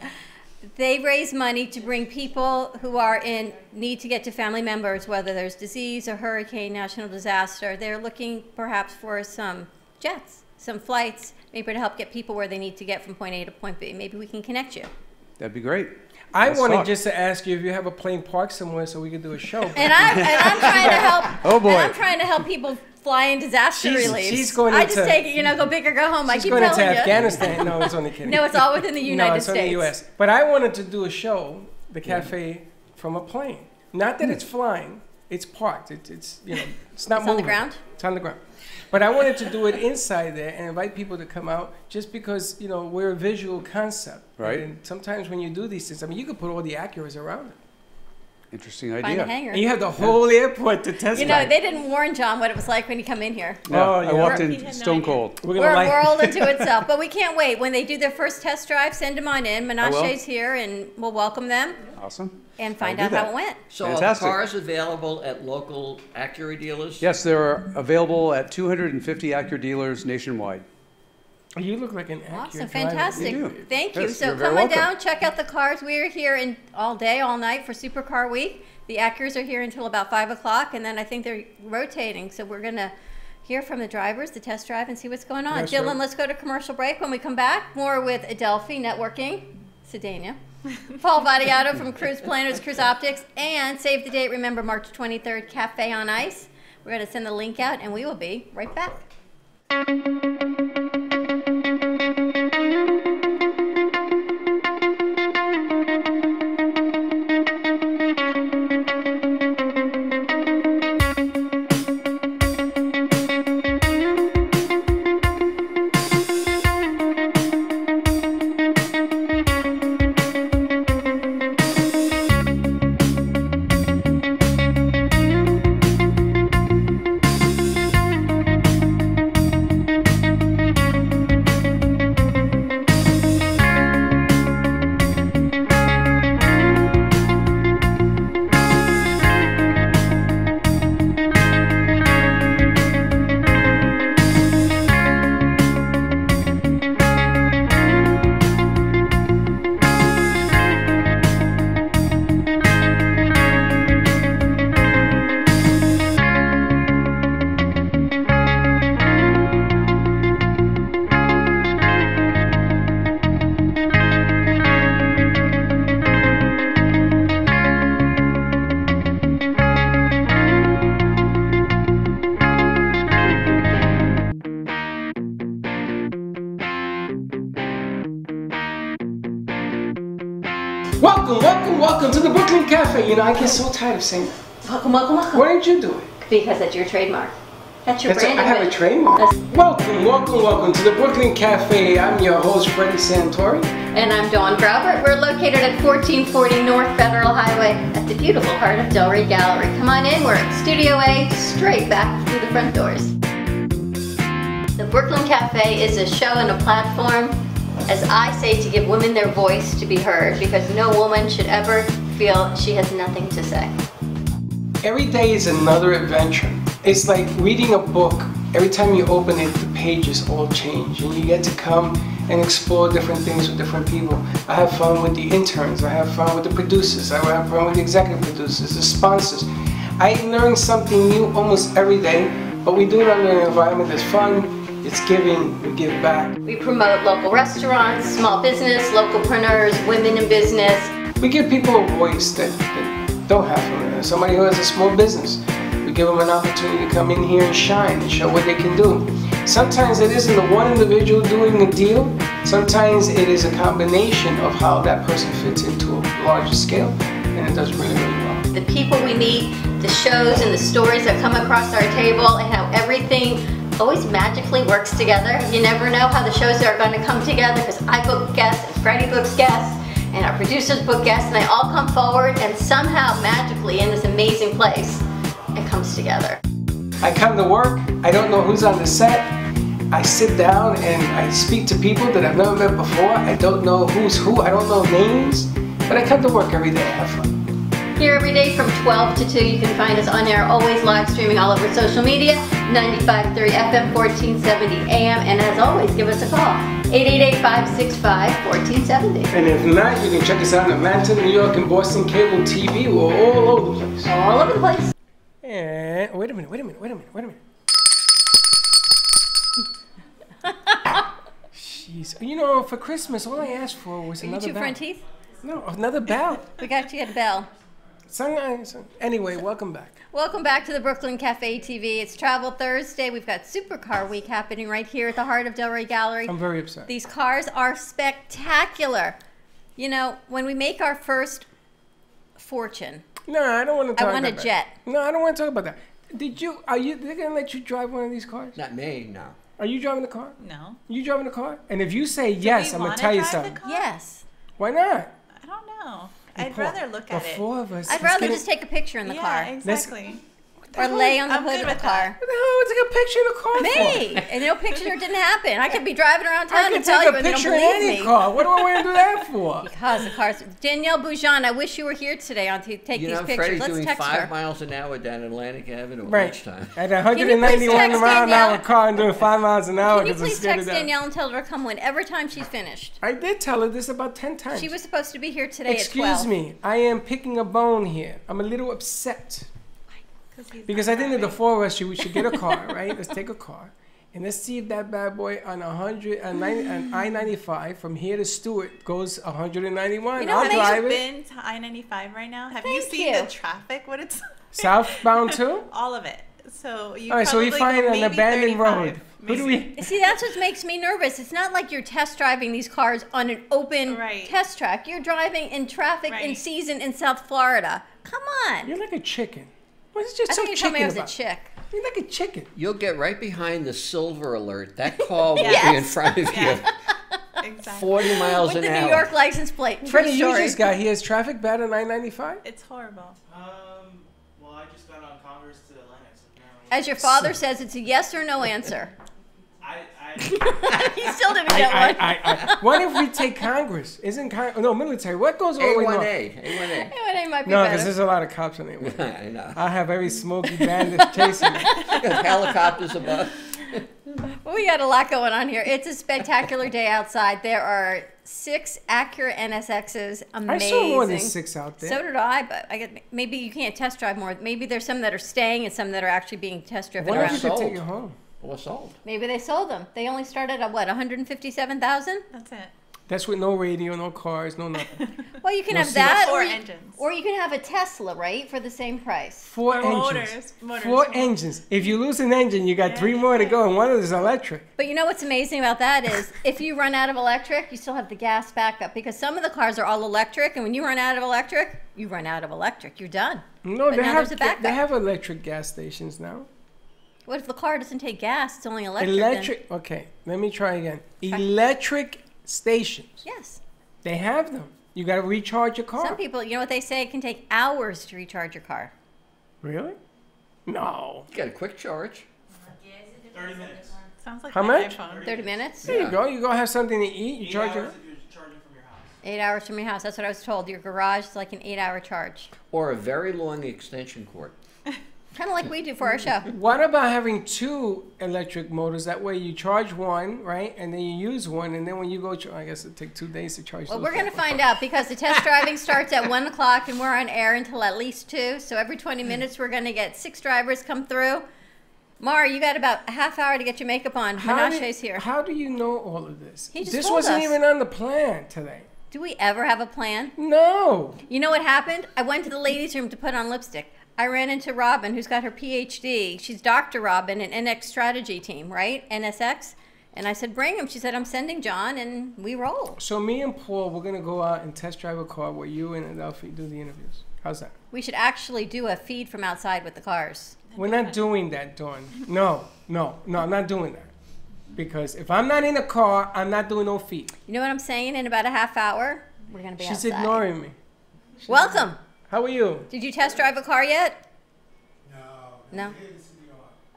They raise money to bring people who are in need to get to family members, whether there's disease or hurricane, national disaster. They're looking perhaps for some jets, some flights, maybe to help get people where they need to get from point A to point B. Maybe we can connect you. That'd be great. I Let's wanted talk. just to ask you if you have a plane parked somewhere so we could do a show. And I'm trying to help. Oh, boy. And I'm trying to help people fly in disaster relief. she's going I just into- take it, go big or go home. I She's keep going into telling you. Afghanistan. No, it's only kidding. No, it's all within the United no, it's States. only the U.S. But I wanted to do a show, the cafe, from a plane. Not that it's flying. It's parked. It's it's not It's on the moving. ground? It's on the ground. But I wanted to do it inside there and invite people to come out just because, we're a visual concept. Right. And sometimes when you do these things, you could put all the Acuras around it. Interesting Find a idea. hangar. And you have the whole airport to test drive. They didn't warn John what it was like when you come in here. Yeah, Oh, I yeah. walked He in had no stone idea. cold. We're We're gonna a world unto itself. But we can't wait. When they do their first test drive, send them on in. will. Menashe's here, and we'll welcome them Awesome. and find I'll out do how that. it went. So Fantastic. are cars available at local Acura dealers? Yes, they're available at 250 Acura dealers nationwide. You look like an Awesome, accurate fantastic. You do. Thank you. Yes, So you're very come on welcome. down, check out the cars. We are here all day, all night for Supercar Week. The Acuras are here until about 5 o'clock, and then I think they're rotating. So we're going to hear from the drivers, the test drive, and see what's going on. Yes, Dylan, sir. let's go to commercial break. When we come back, more with Adelphi Networking, Sedania, Paul Vadiato from Cruise Planners, Cruise Optics, and save the date. Remember, March 23rd, Cafe on Ice. We're going to send the link out, and we will be right back. Welcome to the Brooklyn Cafe. I get so tired of saying that. Welcome, welcome, welcome. Why didn't you do it? Because that's your trademark. That's your brand. I have a image. trademark. That's- Welcome to the Brooklyn Cafe. I'm your host, Freddie Santori. And I'm Dawn Graubert. We're located at 1440 North Federal Highway at the beautiful heart of Delray Gallery. Come on in, we're at Studio A, straight back through the front doors. The Brooklyn Cafe is a show and a platform, as I say, to give women their voice to be heard, because no woman should ever feel she has nothing to say. Every day is another adventure. It's like reading a book. Every time you open it, the pages all change, and you get to come and explore different things with different people. I have fun with the interns. I have fun with the producers. I have fun with the executive producers, the sponsors. I learn something new almost every day, but we do it under an environment that's fun. It's giving, we give back. We promote local restaurants, small business, localpreneurs, women in business. We give people a voice that don't have one. Somebody who has a small business. We give them an opportunity to come in here and shine and show what they can do. Sometimes it isn't the one individual doing a deal. Sometimes it is a combination of how that person fits into a larger scale, and it does really, really well. The people we meet, the shows and the stories that come across our table, and how everything always magically works together. You never know how the shows are going to come together, because I book guests, and Freddie books guests, and our producers book guests, and they all come forward, and somehow magically in this amazing place, it comes together. I come to work, I don't know who's on the set. I sit down and I speak to people that I've never met before. I don't know who's who, I don't know names, but I come to work every day, I have fun. Here every day from 12 to 2, you can find us on air, always live streaming all over social media, 95.3 FM, 1470 AM, and as always, give us a call, 888-565-1470. And if not, you can check us out in Atlanta, New York, and Boston Cable TV. We're all over the place. All over the place. And wait a minute. Jeez. For Christmas, all I asked for was Are you another two bag. front teeth? No, another bell. We got you a bell. Anyway, welcome back. Welcome back to the Brooklyn Cafe TV. It's Travel Thursday. We've got Supercar Week happening right here at the heart of Delray Gallery. I'm very upset. These cars are spectacular. You know, when we make our first fortune, No, I don't want to talk I want a about jet. that. No, I don't want to talk about that. They're going to let you drive one of these cars? Not me, no. Are you driving the car? No. You driving the car? And if you say yes, I'm going to tell you something. Yes. Why not? I don't know. I'd rather look at The it. four of us. I'd rather just take a picture in the Yeah, car. exactly. Or lay on the I'm hood good of the with car. that. What the hell would I take a picture in the car Me! And no picture didn't happen. I could be driving around I town can and tell take you a and they don't picture in believe any me. car. What do I want to do that for? Because the cars. Danielle Boujon, I wish you were here today to take You these know, pictures. Freddie's Let's doing text 5 her. miles an hour down Atlantic Avenue at Right. lunchtime. At you 191 please text mile an hour Danielle? car and doing 5 miles an hour Can you because I'm please scared text of that. Danielle and tell her to come whenever time she's finished? I did tell her this about 10 times. She was supposed to be here today at Excuse 12. me, I am picking a bone here. I'm a little upset. He's Because not I think that the driving. four of us we should get a car, right? Let's take a car. And let's see if that bad boy on I-95 from here to Stewart goes 191. You know I'll what makes drive You've it. been to I-95 right now? Have Thank you seen you. the traffic? What it's Southbound too? all of it. So you All right, so we probably find go an maybe abandoned 35, road. Who do maybe. we? See, that's what makes me nervous. It's not like you're test driving these cars on an open Right. test track. You're driving in traffic in Right. season in South Florida. Come on. You're like a chicken. What's just I so think you told me I was chicken a about? chick. You're like a chicken. You'll get right behind the silver alert. That car will be in Yes. front of you. Exactly. 40 miles With an the hour. New York license plate. True Freddie, you story. just got here. Is traffic bad on I-95? It's horrible. Well, I just got on Congress to Atlantic. So now As your father says, it's a yes or no answer. I He still didn't get one. What if we take Congress? Isn't Congress? No, military. What goes all the way north? A1A. It might be No, better. because there's a lot of cops on it. I know. I have every smoky bandit chasing me. Got helicopters above. Well, we got a lot going on here. It's a spectacular day outside. There are 6 Acura NSXs. Amazing. I saw more than 6 out there. So did I, but maybe you can't test drive more. Maybe there's some that are staying and some that are actually being test driven What if you around. could Sold. take it home? Or sold. Maybe they sold them. They only started at what, 157,000? That's it. That's with no radio, no cars, no nothing. Well, you can No have seats. that, Four or engines. or you can have a Tesla, right, for the same price. 4 Or engines. motors. 4 engines. If you lose an engine, you got 3 more to go, and one of them is electric. But you know what's amazing about that is if you run out of electric, you still have the gas backup because some of the cars are all electric, and when you run out of electric, you run out of electric. You're done. No, But they now have there's a backup. they have electric gas stations now. What if the car doesn't take gas? It's only electric. then? Electric. Okay, let me try again. Electric stations. Yes. They have them. You got to recharge your car. Some people, you know what they say? It can take hours to recharge your car. Really? No. You got a quick charge. 30 minutes. Sounds like How my much? iPhone. 30 minutes? There you go. You go have something to eat. You 8 charge it. hours if you're charging from your house. 8 hours from your house. That's what I was told. Your garage is like an 8-hour charge. Or a very long extension cord. Kind of like we do for our show. What about having 2 electric motors? That way you charge one, right? And then you use one. And then when you go, I guess it'll take 2 days to charge. Well, those we're going to things. find out because the test driving starts at 1 o'clock and we're on air until at least 2. So every 20 minutes, we're going to get 6 drivers come through. Mara, you got about a half hour to get your makeup on. Menashe's here. How do you know all of this? He just this told wasn't us. even on the plan today. Do we ever have a plan? No. You know what happened? I went to the ladies' room to put on lipstick. I ran into Robin, who's got her PhD. She's Dr. Robin in NX strategy team, right? NSX. And I said, bring him. She said, I'm sending John, and we roll. So me and Paul, we're going to go out and test drive a car where you and Adelphi do the interviews. How's that? We should actually do a feed from outside with the cars. We're not doing that, Dawn. No, I'm not doing that. Because if I'm not in the car, I'm not doing no feet. You know what I'm saying? In about a half hour, we're going to be She's outside. ignoring me. Welcome. How are you? Did you test drive a car yet? No.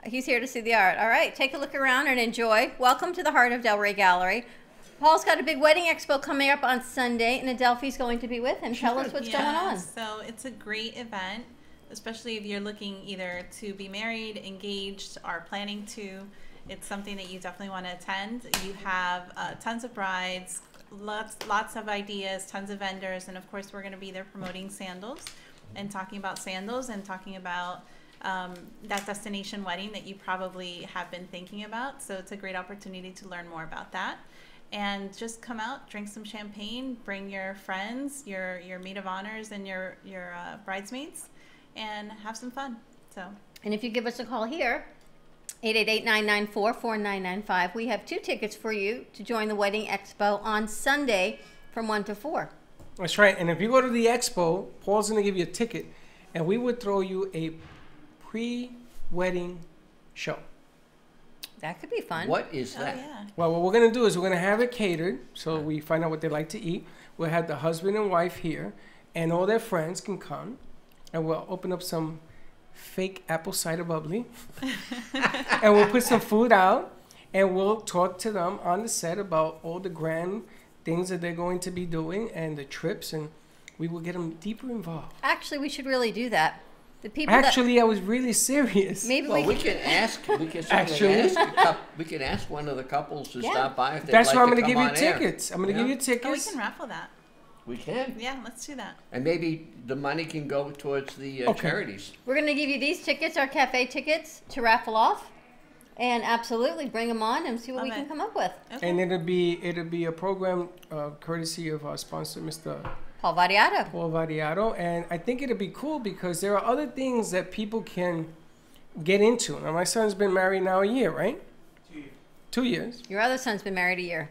He's here to see the art. All right, take a look around and enjoy. Welcome to the heart of Delray Gallery. Paul's got a big wedding expo coming up on Sunday, and Adelphi's going to be with him. Tell us what's going on. So it's a great event, especially if you're looking either to be married, engaged, or planning to. It's something that you definitely want to attend. You have tons of brides, lots of ideas, tons of vendors, and of course we're going to be there promoting sandals and talking about sandals and talking about that destination wedding that you probably have been thinking about. So it's a great opportunity to learn more about that. and just come out, drink some champagne, bring your friends, your maid of honors, and your bridesmaids, and have some fun. So. And if you give us a call here, 888-994-4995, we have 2 tickets for you to join the Wedding Expo on Sunday from 1 to 4. That's right. And if you go to the expo, Paul's going to give you a ticket, and we would throw you a pre-wedding show. That could be fun. What is that? Oh, yeah. Well, what we're going to do is we're going to have it catered, so we find out what they like to eat. We'll have the husband and wife here, and all their friends can come, and we'll open up some fake apple cider bubbly, and we'll put some food out, and we'll talk to them on the set about all the grand things that they're going to be doing and the trips, and we will get them deeper involved. Actually, we should really do that. The people Actually, I was really serious. Maybe Well, we we can ask. We can Actually. we can ask one of the couples to Yeah. stop by if they'd That's like why I'm to going to come give you on air. tickets. I'm going to Yeah. give you Oh, we tickets. can raffle that. We can, Yeah, let's do that. and maybe the money can go towards the Okay. charities. We're going to give you these tickets, our cafe tickets, to raffle off, and absolutely bring them on and see what we Love can it. come up with. Okay. And it'll be a program courtesy of our sponsor, Mr. Paul Variato. Paul Variato, and I think it'll be cool because there are other things that people can get into. Now, my son's been married now a year, right? 2 years. Your other son's been married a year.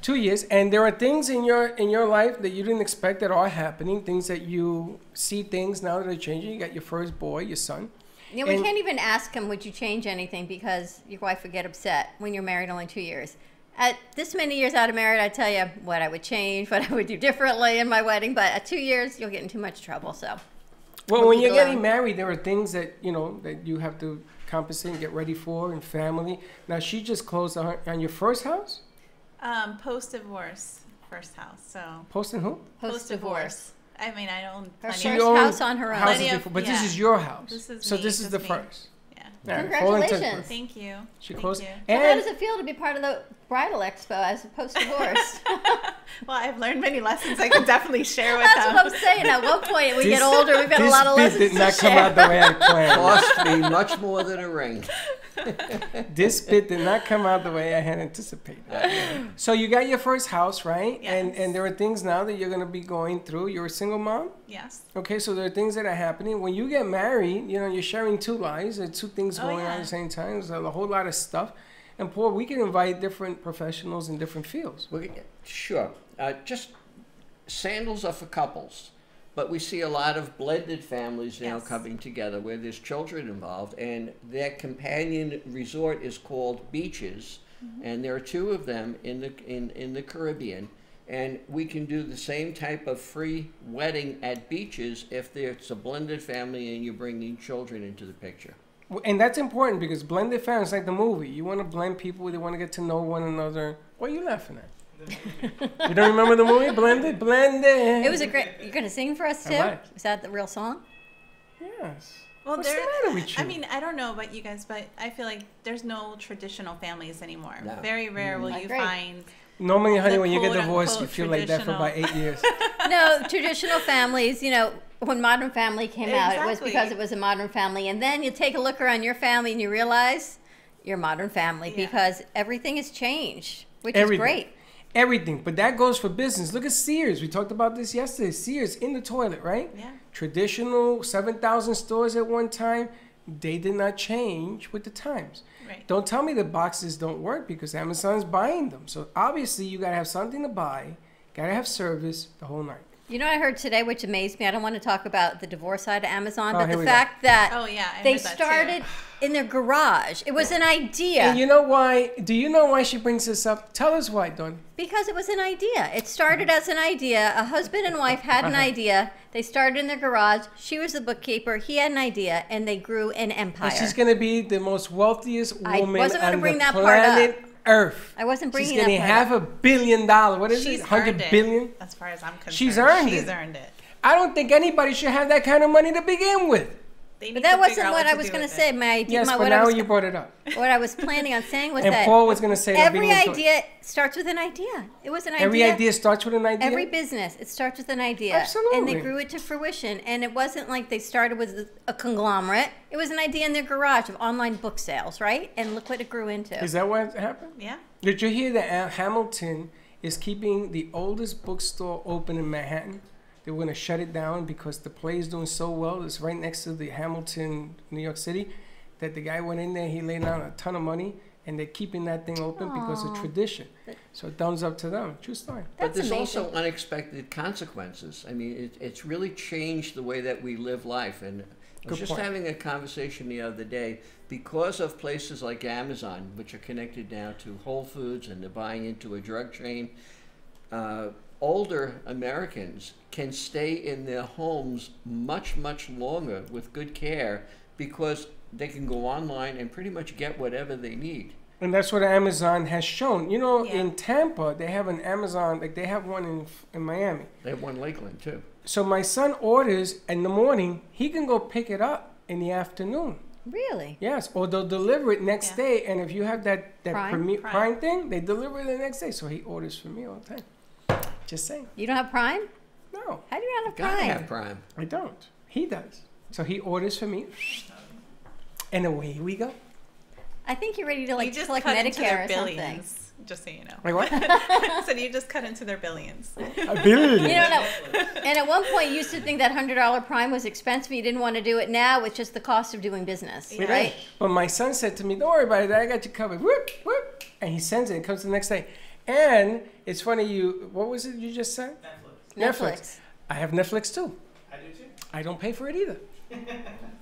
2 years, and there are things in your life that you didn't expect that are happening. Things that you see things now that are changing. You got your first boy, your son. You know, we And- can't even ask him, would you change anything, because your wife would get upset when you're married only 2 years. At this many years out of marriage, I tell you what I would change, what I would do differently in my wedding, but at 2 years, you'll get in too much trouble, so. Well, We'll when keep you're it getting alone. married, there are things that that you have to compensate and get ready for, and family. Now, she just closed on your first house. Post-divorce, first house. So Posting who? Post-divorce. I mean, I own Her plenty She of. first house on her own. houses Plenty of- before, but yeah. this is your house. This is so me, this is just the me. first. Yeah. All right, full intent Congratulations. first. Thank you. She Thank closed. you. So how does And it feel to be part of the bridal expo as opposed to divorce? Well, I've learned many lessons I can definitely share with That's them. what I'm saying. At one point, we get This- older, we've got a this lot of bit lessons did not to come share. out the way I planned. Cost me much more than a ring. This bit did not come out the way I had anticipated. So you got your first house, right? Yes. And there are things now that you're going to be going through. You're a single mom? Yes. Okay, so there are things that are happening. When you get married, you're sharing 2 lives. There are 2 things Oh, going on yeah. at the same time. There's a whole lot of stuff. And Paul, we can invite different professionals in different fields. Sure. Just sandals are for couples, but we see a lot of blended families now Yes. coming together where there's children involved, and their companion resort is called Beaches, and there are 2 of them in the Caribbean, and we can do the same type of free wedding at Beaches if it's a blended family and you're bringing children into the picture. And that's important because blended families, like the movie, you want to blend people. They want to get to know one another. What are you laughing at? You don't remember the movie? Blended? Blended. It was a great. You're going to sing for us, too? All right. Is that the real song? Yes. Well, What's the matter with you? I mean, I don't know about you guys, but I feel like there's no traditional families anymore. No. Very rare will I you agree. find. Normally, honey, the when you get quote, divorced, you unquote, feel like that for about traditional. 8 years. No, traditional families, when Modern Family came out, it was Exactly. because it was a modern family. And then you take a look around your family and you realize you're a modern family Yeah. because everything has changed, which Everything. is great. Everything. But that goes for business. Look at Sears. We talked about this yesterday. Sears in the toilet, right? Yeah. Traditional 7,000 stores at one time. They did not change with the times. Right. Don't tell me the boxes don't work because Amazon's buying them. So obviously you got to have something to buy, got to have service the whole night. You know what I heard today, which amazed me? I don't want to talk about the divorce side of Amazon, Oh, but here the we go. fact that Oh, yeah, I they heard that too. started in their garage. It was an idea. And you know why? Do you know why she brings this up? Tell us why, Don. Because it was an idea. It started as an idea. A husband and wife had an idea. They started in their garage. She was the bookkeeper. He had an idea, and they grew an empire. And she's going to be the most wealthiest I woman wasn't gonna on bring the that part up. planet Earth. I wasn't bringing She's getting that part $500 million. What is She's it? 100 earned it, billion? as far as I'm concerned. She's earned She's it. earned it. I don't think anybody should have that kind of money to begin with. They But need that to figure wasn't out what I to was do going to with say. it. My idea, Yes, but what, now I was, you brought it up. what I was planning on saying was And that Paul was going to say that every being into it. idea starts with an idea. It was an idea. Every idea starts with an idea? Every business, it starts with an idea. Absolutely. And they grew it to fruition. And it wasn't like they started with a conglomerate. It was an idea in their garage of online book sales, right? And look what it grew into. Is that what happened? Yeah. Did you hear that Hamilton is keeping the oldest bookstore open in Manhattan? They were going to shut it down because the play is doing so well. It's right next to the Hamilton, New York City, that the guy went in there, he laid down a ton of money, and they're keeping that thing open because of tradition. So thumbs up to them. True story. But there's also unexpected consequences. I mean, it's really changed the way that we live life. And I was just having a conversation the other day, because of places like Amazon, which are connected now to Whole Foods and they're buying into a drug chain, older Americans can stay in their homes much, much longer with good care because they can go online and pretty much get whatever they need. And that's what Amazon has shown. You know, in Tampa, they have an Amazon, like they have one in Miami. They have one in Lakeland, too. So my son orders in the morning, he can go pick it up in the afternoon. Really? Yes, or they'll deliver it next day, and if you have that Prime? Prime thing, they deliver it the next day. So he orders for me all the time. Just saying. You don't have Prime? No. How do you not have Gotta Prime? have Prime. I don't. He does. So he orders for me, and away we go. I think you're ready to You just collect cut into their Medicare or something. billions, just so you know. Like what? So you just cut into their billions. A billion. You know, and at one point you used to think that $100 Prime was expensive. You didn't want to do it. Now it's just the cost of doing business, It right? is. But my son said to me, "Don't worry about it. I got you covered." Whoop, whoop. And he sends it. It comes the next day. And it's funny. What was it you just said? Netflix. I have Netflix too. I do too. I don't pay for it either.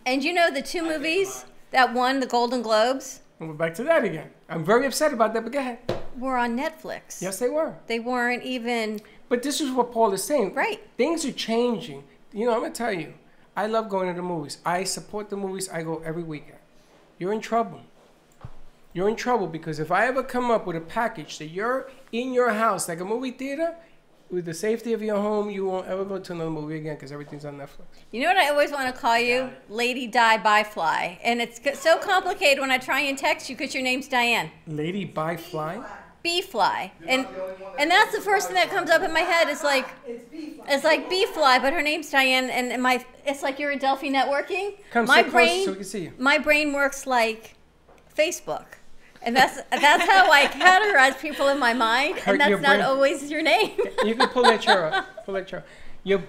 And you know the two movies that won the Golden Globes And we're back to that again. I'm very upset about that, but go ahead. were on Netflix. Yes, they were. They weren't even. But this is what Paul is saying. Right. Things are changing. You know, I'm going to tell you, I love going to the movies. I support the movies. I go every weekend. You're in trouble. You're in trouble because if I ever come up with a package that you're in your house, like a movie theater, with the safety of your home, you won't ever go to another movie again because everything's on Netflix. You know what I always want to call you? Lady Di By Fly. And it's so complicated when I try and text you because your name's Diane. Lady by Fly? Bee Fly. And that's the first thing that comes up in my head. It's like Bee Fly, but her name's Diane, and it's like you're Adelphi networking. Come my sit close brain, so we can see you. My brain works like Facebook. And that's how I categorize people in my mind, and Your that's not brain- always your name. You can pull that chair up. Pull that chair up.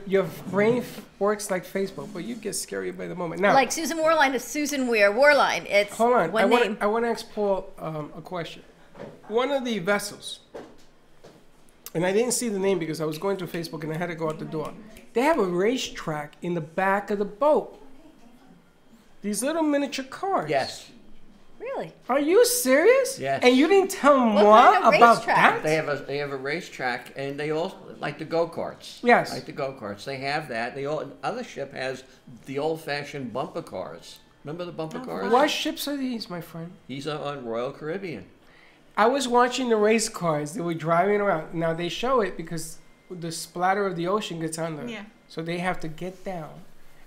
Your brain works like Facebook, but you get scary by the moment. Now, Like Susan Warline is Susan Weir. Warline. It's hold on. one name. I want to ask Paul a question. One of the vessels, and I didn't see the name because I was going through Facebook and I had to go out the door. They have a racetrack in the back of the boat. These little miniature cars. Yes. Really? Are you serious? Yes. And you didn't tell What moi kind of about racetrack? that? They have a racetrack, and they all like the go-karts. Yes. Like the go-karts. They have that. Other ship has the old-fashioned bumper cars. Remember the bumper cars? What ships are these, my friend? These are on Royal Caribbean. I was watching the race cars. They were driving around. Now they show it because the splatter of the ocean gets on them. Yeah. So they have to get down,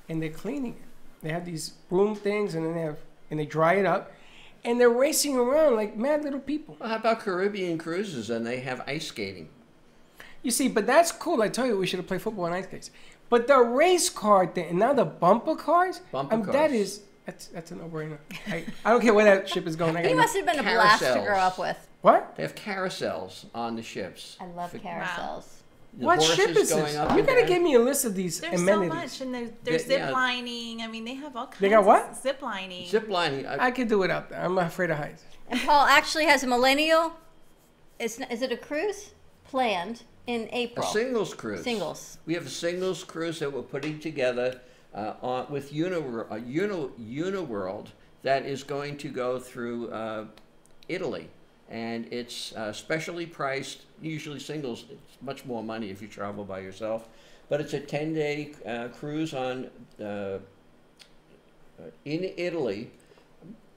and they're cleaning it. They have these broom things, and then they dry it up, and they're racing around like mad little people. Well, how about Caribbean cruises? And they have ice skating. You see, but that's cool. I tell you, we should have played football on ice skates. But the race car thing, and now the bumper cars. Bumper cars. That's a no-brainer. I don't care where that ship is going. I He gotta must know. have been a blast to Carousels. grow up with. What? They have carousels on the ships. I love carousels. The What horses ship is going this? up You and gotta down. give me a list of these There's amenities. so much, and there's Yeah. zip lining. I mean, they have all kinds. They got what? Of zip lining. Zip lining. I could do it out there. I'm afraid of heights. And Paul actually has a millennial. Is it a cruise planned in A April? singles cruise. Singles. We have a singles cruise that we're putting together with Uniworld that is going to go through Italy. And it's specially priced. Usually singles, it's much more money if you travel by yourself. But it's a 10-day cruise in Italy.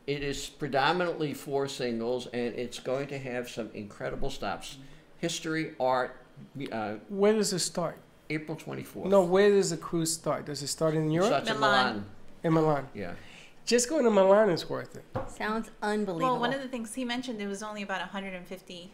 It is predominantly for singles, and it's going to have some incredible stops. History, art, Where does it start? April 24th. No, where does the cruise start? Does it start in Europe? Starts in Milan. Milan. In Milan. Yeah. Just going to Milan is worth it. Sounds unbelievable. Well, one of the things he mentioned, it was only about 150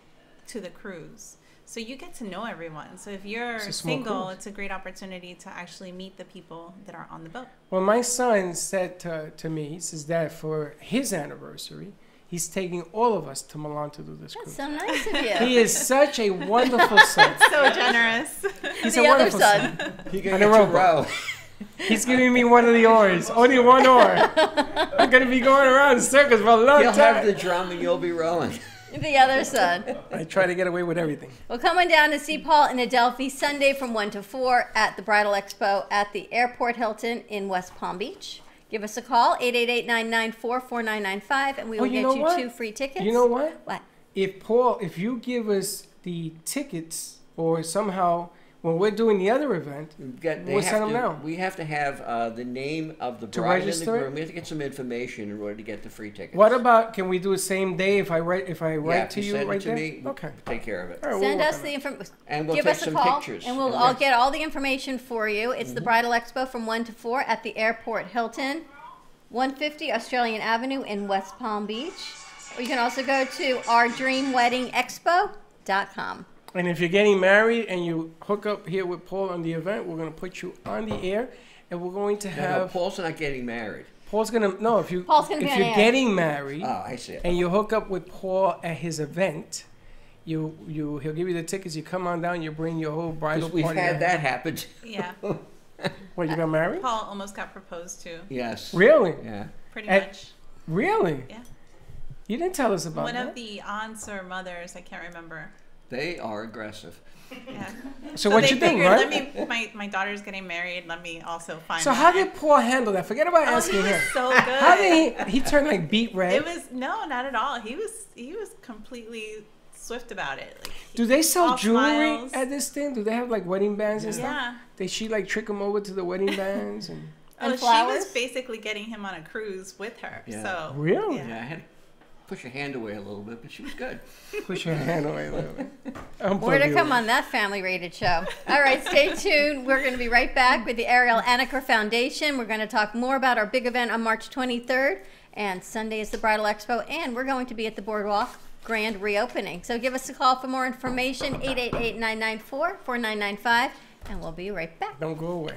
to the cruise. So you get to know everyone. So if you're It's a small single, cruise. it's a great opportunity to actually meet the people that are on the boat. Well, my son said to me, he says, Dad, for his anniversary, He's taking all of us to Milan to do this That's cruise. so nice of you. He is such a wonderful son. So generous. He's The a other wonderful son. You On can a get to rowboat. row. He's giving me one of the oars. Only one oar. I'm going to be going around in circles for a long He'll time. have the drum and you'll be rowing. The other son. I try to get away with everything. Well, come on down to see Paul and Adelphi Sunday from 1 to 4 at the Bridal Expo at the Airport Hilton in West Palm Beach. Give us a call, 888-994-4995, and we will Oh, you get know you what? 2 free tickets. You know what? What? If you give us the tickets or somehow when we're doing the other event, we'll send them now. We have to have the name of the To bride and the register it? groom. We have to get some information in order to get the free tickets. What about, can we do it same day if I write Yeah, to you send right it to there? me, we'll Okay. take care of it. All right, we'll Send work us on the it. information. And we'll Give take us a some call, pictures. and we'll I'll get all the information for you. It's the Bridal Expo from 1 to 4 at the Airport Hilton, 150 Australian Avenue in West Palm Beach. Or you can also go to ourdreamweddingexpo.com. And if you're getting married and you hook up here with Paul on the event, we're going to put you on the air, and we're going to No, have Paul's not getting married. Paul's going to no if you Paul's gonna if be on you're air. getting married Oh, I see. and you hook up with Paul at his event, he'll give you the tickets. You come on down, you bring your whole bridal Because we've party. had that happen. Yeah. What, you got married? Paul almost got proposed to. Yes. Really? Yeah. Pretty At- much. Really? Yeah. You didn't tell us about One that. of the aunts or mothers, I can't remember. They are aggressive. Yeah. So what they you think, figured, right? Let me, my daughter's getting married. Let me also find. So how did Paul handle that? Forget about Oh, he asking was him. so good. How did he turned like beet red? It was no, not at all. He was completely swift about it. Like, Do they sell all jewelry smiles. at this thing? Do they have like wedding bands and stuff? Yeah. Did she like trick him over to the wedding bands? And Oh, And she flowers? was basically getting him on a cruise with her. Yeah. So Really? Yeah. Yeah, I had to push her hand away a little bit, but she was good. push your hand away a little bit. More to come on that family rated show. All right, stay tuned. We're going to be right back with the Ariel Anaker Foundation. We're going to talk more about our big event on March 23rd, and Sunday is the Bridal Expo, and we're going to be at the Boardwalk grand reopening. So give us a call for more information, 888-994-4995, and we'll be right back. Don't go away.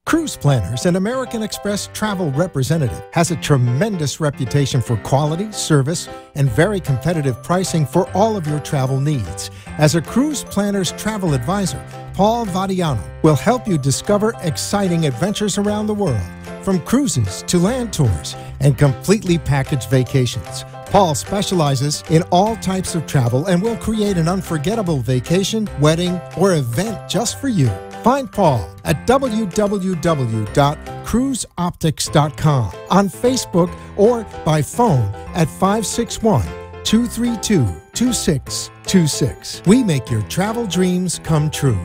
Cruise Planners, an American Express travel representative, has a tremendous reputation for quality, service, and very competitive pricing for all of your travel needs. As a Cruise Planners travel advisor, Paul Vadiano will help you discover exciting adventures around the world, from cruises to land tours and completely packaged vacations. Paul specializes in all types of travel and will create an unforgettable vacation, wedding, or event just for you. Find Paul at www.cruiseoptics.com, on Facebook, or by phone at 561-232-2626. We make your travel dreams come true.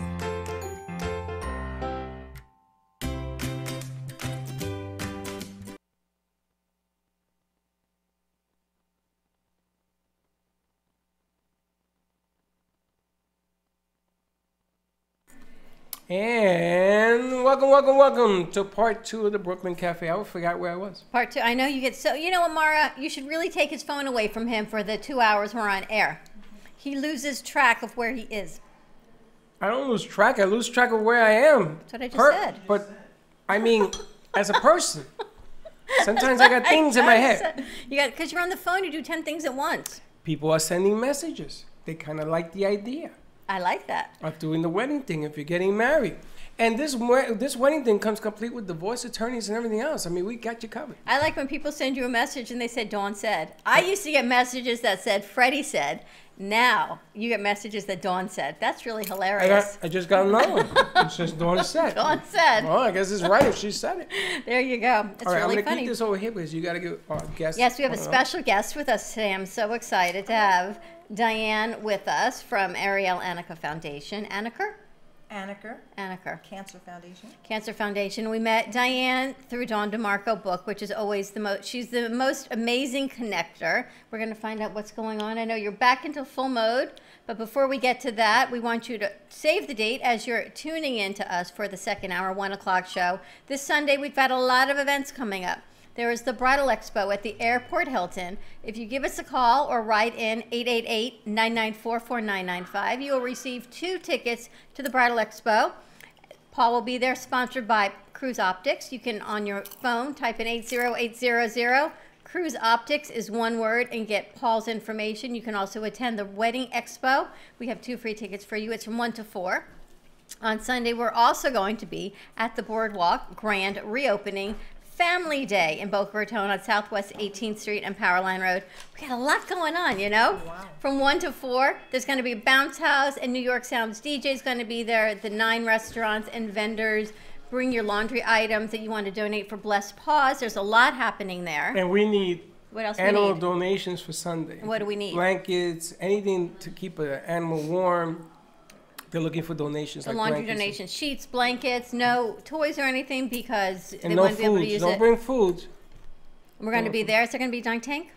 And welcome to part 2 of the Brooklyn Cafe. I forgot where I was. Part 2. I know you get so. You know what, Mara? You should really take his phone away from him for the 2 hours we're on air. He loses track of where he is. I don't lose track. I lose track of where I am. That's what I just said. But I mean, as a person, sometimes I got things in my head. Because you're on the phone, you do 10 things at once. People are sending messages. They kind of like the idea. I like that. Of doing the wedding thing if you're getting married. And this wedding thing comes complete with divorce attorneys and everything else. I mean, we got you covered. I like when people send you a message and they said, Dawn said. I used to get messages that said, Freddie said. Now you get messages that Dawn said. That's really hilarious. I just got another one. It says Dawn said. Dawn said. Well, I guess it's right if she said it. There you go. It's all right, really I'm gonna funny. keep this over here because you got to get our guest. Yes, we have a special guest with us today. I'm so excited to have Diane with us from Ariel Anaker Foundation. Anaker? Anaker. Cancer Foundation. Cancer Foundation. We met Diane through Dawn DeMarco book, which is always she's the most amazing connector. We're going to find out what's going on. I know you're back into full mode, but before we get to that, we want you to save the date as you're tuning in to us for the second hour, 1 o'clock show. This Sunday, we've got a lot of events coming up. There is the Bridal Expo at the Airport Hilton. If you give us a call or write in 888-994-4995, you will receive 2 tickets to the Bridal Expo. Paul will be there, sponsored by Cruise Optics. You can, on your phone, type in 80800. Cruise Optics is one word, and get Paul's information. You can also attend the Wedding Expo. We have 2 free tickets for you. It's from 1 to 4. On Sunday, we're also going to be at the Boardwalk Grand Reopening Family Day in Boca Raton on Southwest 18th Street and Powerline Road. We got a lot going on, you know? Oh, wow. From 1 to 4, there's going to be a bounce house, and New York Sounds DJ is going to be there. The 9 restaurants and vendors. Bring your laundry items that you want to donate for Blessed Paws. There's a lot happening there. And we need what else animal donations for Sunday. What do we need? Blankets, anything to keep an animal warm. They're looking for donations. The like laundry donations, sheets, blankets, no toys or anything because and they no want to be able to foods. use Don't it. bring food. We're going to be there. Is there going to be a dunk tank?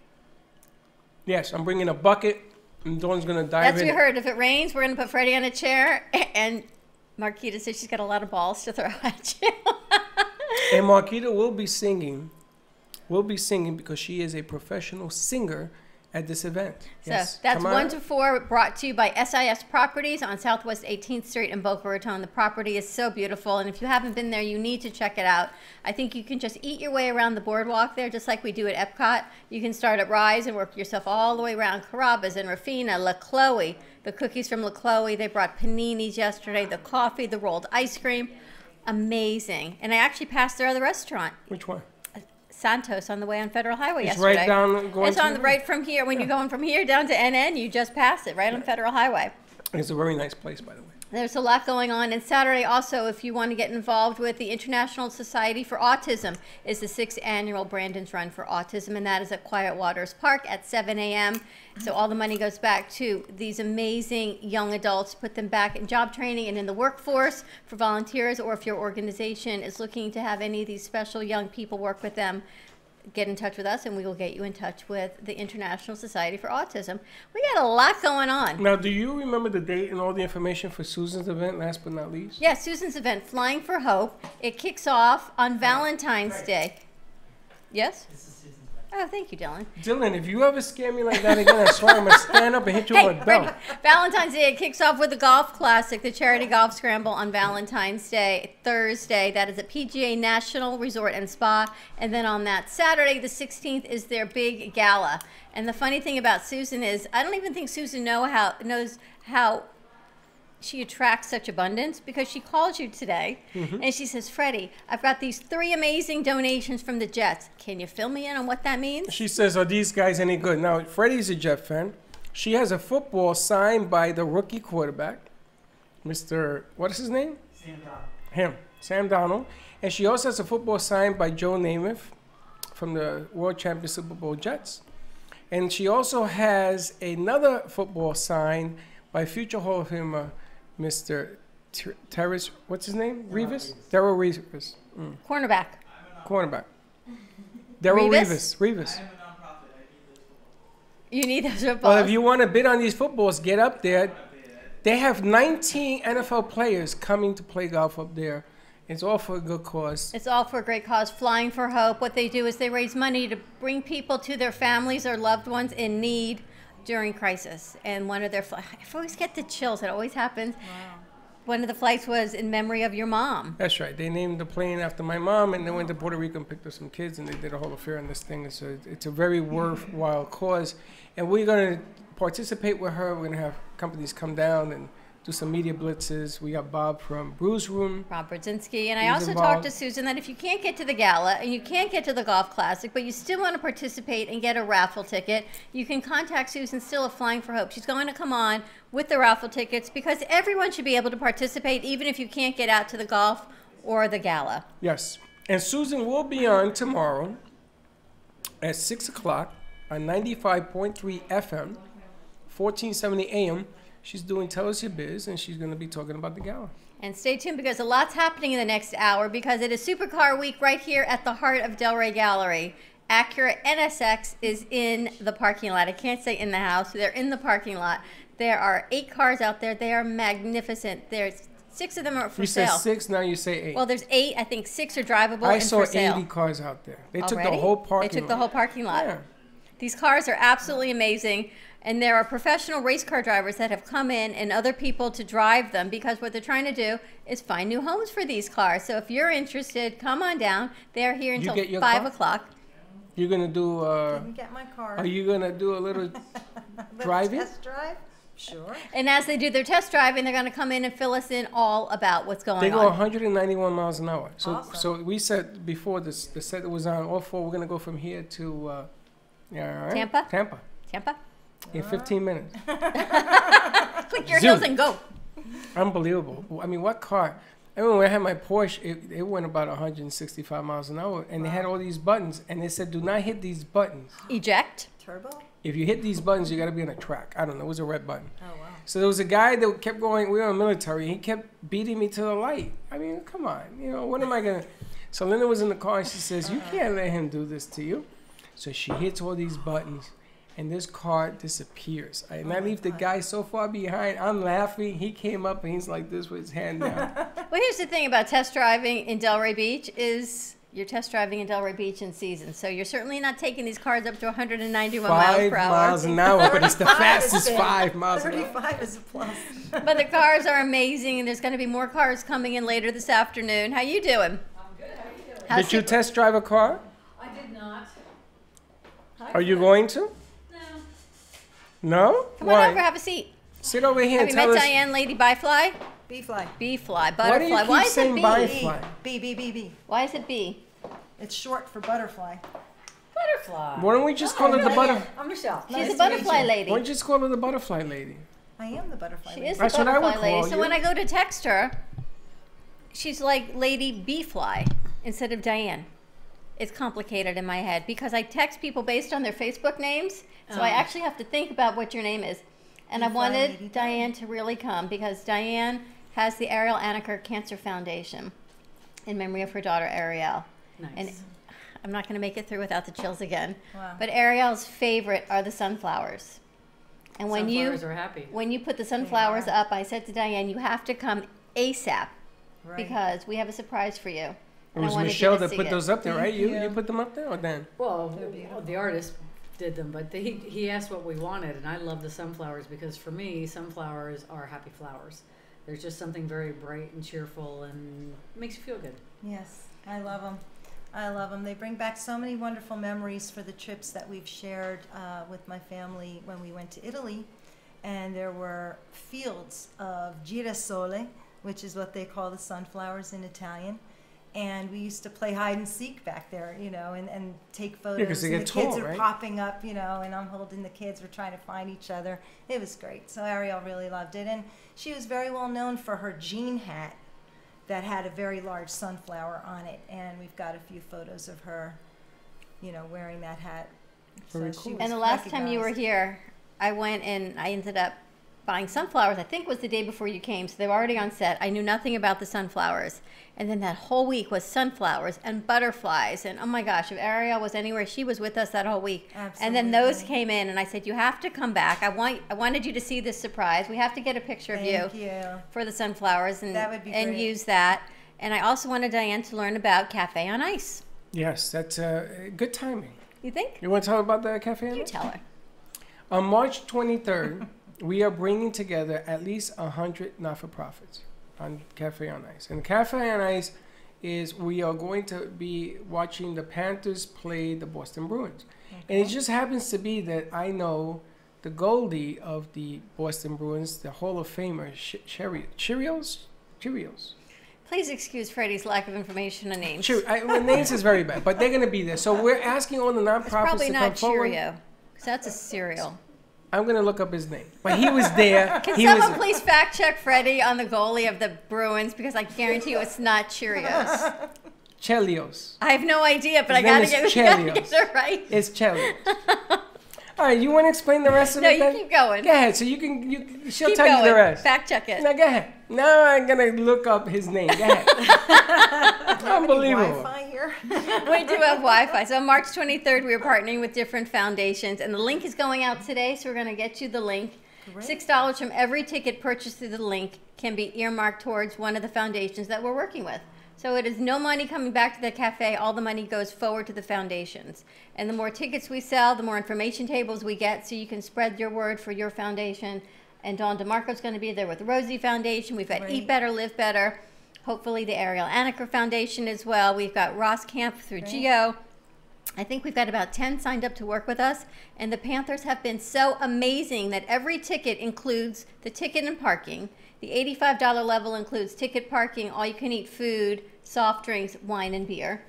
Yes, I'm bringing a bucket, and Dawn's going to dive in. That's what you heard. If it rains, we're going to put Freddie on a chair, and Marquita says she's got a lot of balls to throw at you. And Marquita will be singing. Will be singing because she is a professional singer at this event. So yes. that's 1 to 4, brought to you by SIS Properties on Southwest 18th Street in Boca Raton. The property is so beautiful, and if you haven't been there, you need to check it out. I think you can just eat your way around the boardwalk there, just like we do at Epcot. You can start at Rise and work yourself all the way around Carrabba's and Rafina, La Chloe, the cookies from La Chloe. They brought paninis yesterday, the coffee, the rolled ice cream. Amazing. And I actually passed their other restaurant. Which one? Santos on the way on Federal Highway it's yesterday. Right down going it's on the right from here. When you're going from here down to NN, you just pass it right on Federal Highway. It's a very nice place, by the way. There's a lot going on. And Saturday also, if you want to get involved with the International Society for Autism, is the 6th annual Brandon's Run for Autism, and that is at Quiet Waters Park at 7 a.m. So all the money goes back to these amazing young adults, put them back in job training and in the workforce for volunteers, or if your organization is looking to have any of these special young people work with them, get in touch with us and we will get you in touch with the International Society for Autism. We got a lot going on. Now, do you remember the date and all the information for Susan's event, last but not least? Yeah, Susan's event, Flying for Hope. It kicks off on Valentine's Day. Yes? This is Susan's event. Oh, thank you, Dylan. Dylan, if you ever scare me like that again, I swear I'm going to stand up and hit you with a belt. Valentine's Day kicks off with the Golf Classic, the charity golf scramble on Valentine's Day, Thursday. That is at PGA National Resort and Spa. And then on that Saturday, the 16th, is their big gala. And the funny thing about Susan is, I don't even think Susan knows how she attracts such abundance, because she calls you today and she says, Freddie, I've got these 3 amazing donations from the Jets. Can you fill me in on what that means? She says, are these guys any good? Now, Freddie's a Jet fan. She has a football signed by the rookie quarterback, Mr. What is his name? Sam Darnold. And she also has a football signed by Joe Namath from the World Champion Super Bowl Jets. And she also has another football signed by future Hall of Famer, Mr. Terrace, what's his name? Revis? Darrell Revis. Cornerback. Darrell Revis? Revis. You need those footballs. Well, if you want to bid on these footballs, get up there. They have 19 NFL players coming to play golf up there. It's all for a good cause. It's all for a great cause. Flying for Hope. What they do is they raise money to bring people to their families or loved ones in need during crisis. And one of their I always get the chills. It always happens. Wow. One of the flights was in memory of your mom. That's right. They named the plane after my mom, and they went to Puerto Rico and picked up some kids, and they did a whole affair on this thing. So it's a very worthwhile cause. And we're going to participate with her. We're going to have companies come down and do some media blitzes. We got Bob from Brews Room. Rob Brzezinski. And I also talked to Susan that if you can't get to the gala and you can't get to the Golf Classic, but you still want to participate and get a raffle ticket, you can contact Susan still at Flying for Hope. She's going to come on with the raffle tickets, because everyone should be able to participate even if you can't get out to the golf or the gala. Yes. And Susan will be on tomorrow at 6 o'clock on 95.3 FM, 1470 AM. She's doing Tell Us Your Biz, and she's going to be talking about the gala. And stay tuned, because a lot's happening in the next hour, because it is Supercar Week right here at the heart of Delray Gallery. Acura NSX is in the parking lot. I can't say in the house. They're in the parking lot. There are 8 cars out there. They are magnificent. There's 6 of them are for sale. You said 6, now you say 8. Well, there's 8. I think 6 are drivable I and saw for sale. 80 cars out there. They took Already? the whole parking lot. They took the whole parking lot. Yeah. These cars are absolutely amazing. And there are professional race car drivers that have come in and other people to drive them, because what they're trying to do is find new homes for these cars. So if you're interested, come on down. They're here until 5 o'clock. You're going to do... Didn't get my car. Are you going to do a little driving? Test drive? Sure. And as they do their test driving, they're going to come in and fill us in all about what's going on. They go 191 miles an hour. So, Awesome. So we said before the set that was on, all 4, we're going to go from here to Tampa? Tampa. In 15 minutes. Click your heels and go. Unbelievable. I mean, what car? I remember when I had my Porsche, it went about 165 miles an hour, and they had all these buttons, and they said, do not hit these buttons. Eject. Turbo? If you hit these buttons, you got to be on a track. I don't know. It was a red button. Oh, wow. So there was a guy that kept going. We were in the military. He kept beating me to the light. I mean, come on. You know, what am I going to... So Linda was in the car, and she says, you can't let him do this to you. So she hits all these buttons, and this car disappears. And I leave the guy so far behind. I'm laughing. He came up, and he's like this with his hand down. Well, here's the thing about test driving in Delray Beach is you're test driving in Delray Beach in season. So you're certainly not taking these cars up to 191 miles per hour. 5 miles an hour, but it's the fastest 5 miles an hour. 35 is a plus. But the cars are amazing, and there's going to be more cars coming in later this afternoon. How you doing? I'm good. How are you doing? Did you test drive a car? I did not. Are you going to? No? Come Why? on over, have a seat. Sit over here Have and you tell met us. Diane, Lady Byfly? B-fly. B-fly, Why do you butterfly. keep Why is saying it B? Byfly? B. Why is it B? It's short for butterfly. Butterfly. Why don't we just call her the butterfly? I'm Michelle. She's Nice a to butterfly meet you. lady. Why don't you just call her the butterfly lady? I am the butterfly She lady. is the That's what I would butterfly lady. call So you. when I go to text her, she's like Lady B-fly instead of Diane. It's complicated in my head because I text people based on their Facebook names. So I actually have to think about what your name is. And I B-fly wanted Lady Diane to really come because Diane has the Ariel Anaker Cancer Foundation in memory of her daughter Ariel. Nice. And I'm not going to make it through without the chills again. Wow. But Ariel's favorite are the sunflowers. And when Sunflowers are happy. when you put the sunflowers up, I said to Diane, you have to come ASAP Right. because we have a surprise for you. It was wanted you Michelle to that see put it. those up there, right? Thank You you. put them up there or Dan? Well, the artist did them, but he asked what we wanted, and I love the sunflowers because for me, sunflowers are happy flowers. There's just something very bright and cheerful and makes you feel good. Yes, I love them. I love them. They bring back so many wonderful memories for the trips that we've shared with my family when we went to Italy. And there were fields of girasole, which is what they call the sunflowers in Italian. And we used to play hide and seek back there, you know, and take photos. 'cause they and get the kids tall, are right? popping up, you know, and I'm holding the kids. We're trying to find each other. It was great. So Ariel really loved it. And she was very well known for her jean hat that had a very large sunflower on it. And we've got a few photos of her, you know, wearing that hat. Very So she cool. was And the last time you were recognized. here, I went and I ended up buying sunflowers. I think it was the day before you came, so they were already on set. I knew nothing about the sunflowers. And then that whole week was sunflowers and butterflies. And oh my gosh, if Ariel was anywhere, she was with us that whole week. And then those Absolutely. came in, and I said, you have to come back. I wanted you to see this surprise. We have to get a picture of Thank you you. for the sunflowers and, That would be and great. use that. And I also wanted Diane to learn about Cafe on Ice. Yes, that's good timing. You think? You want to talk about the Cafe on You Ice? tell her. On March 23rd, we are bringing together at least 100 not-for-profits on Cafe on Ice. And Cafe on Ice is we are going to be watching the Panthers play the Boston Bruins. And it just happens to be that I know the goalie of the Boston Bruins, the Hall of Famer, Cheerios. Please excuse Freddie's lack of information on names. My names is very bad, but they're going to be there. So we're asking all the It's nonprofits probably to come not forward. Cheerio, because that's a cereal. I'm going to look up his name. But he was there. Can He someone was, please fact check Freddie on the goalie of the Bruins, because I guarantee you it's not Cheerios. Chelios. I have no idea, but I His gotta name is get Chelios. it right. It's Chelios. All right, you want to explain the rest of No, it? you then? keep going. Go ahead. So she'll Keep tell you the going. rest. Fact check it. Now go ahead. Now I'm gonna look up his name. Go ahead. Unbelievable. Wi-Fi here. We do have Wi-Fi. So on March 23rd, we are partnering with different foundations, and the link is going out today, so we're going to get you the link. $6 from every ticket purchased through the link can be earmarked towards one of the foundations that we're working with. So it is no money coming back to the cafe. All the money goes forward to the foundations. And the more tickets we sell, the more information tables we get, so you can spread your word for your foundation. And Dawn DeMarco's going to be there with Rosie Foundation. We've got Eat Better, Live Better. Hopefully the Ariel Anaker Foundation as well. We've got Ross Camp through Geo. I think we've got about 10 signed up to work with us. And the Panthers have been so amazing that every ticket includes the ticket and parking. The $85 level includes ticket, parking, all-you-can-eat food, soft drinks, wine, and beer.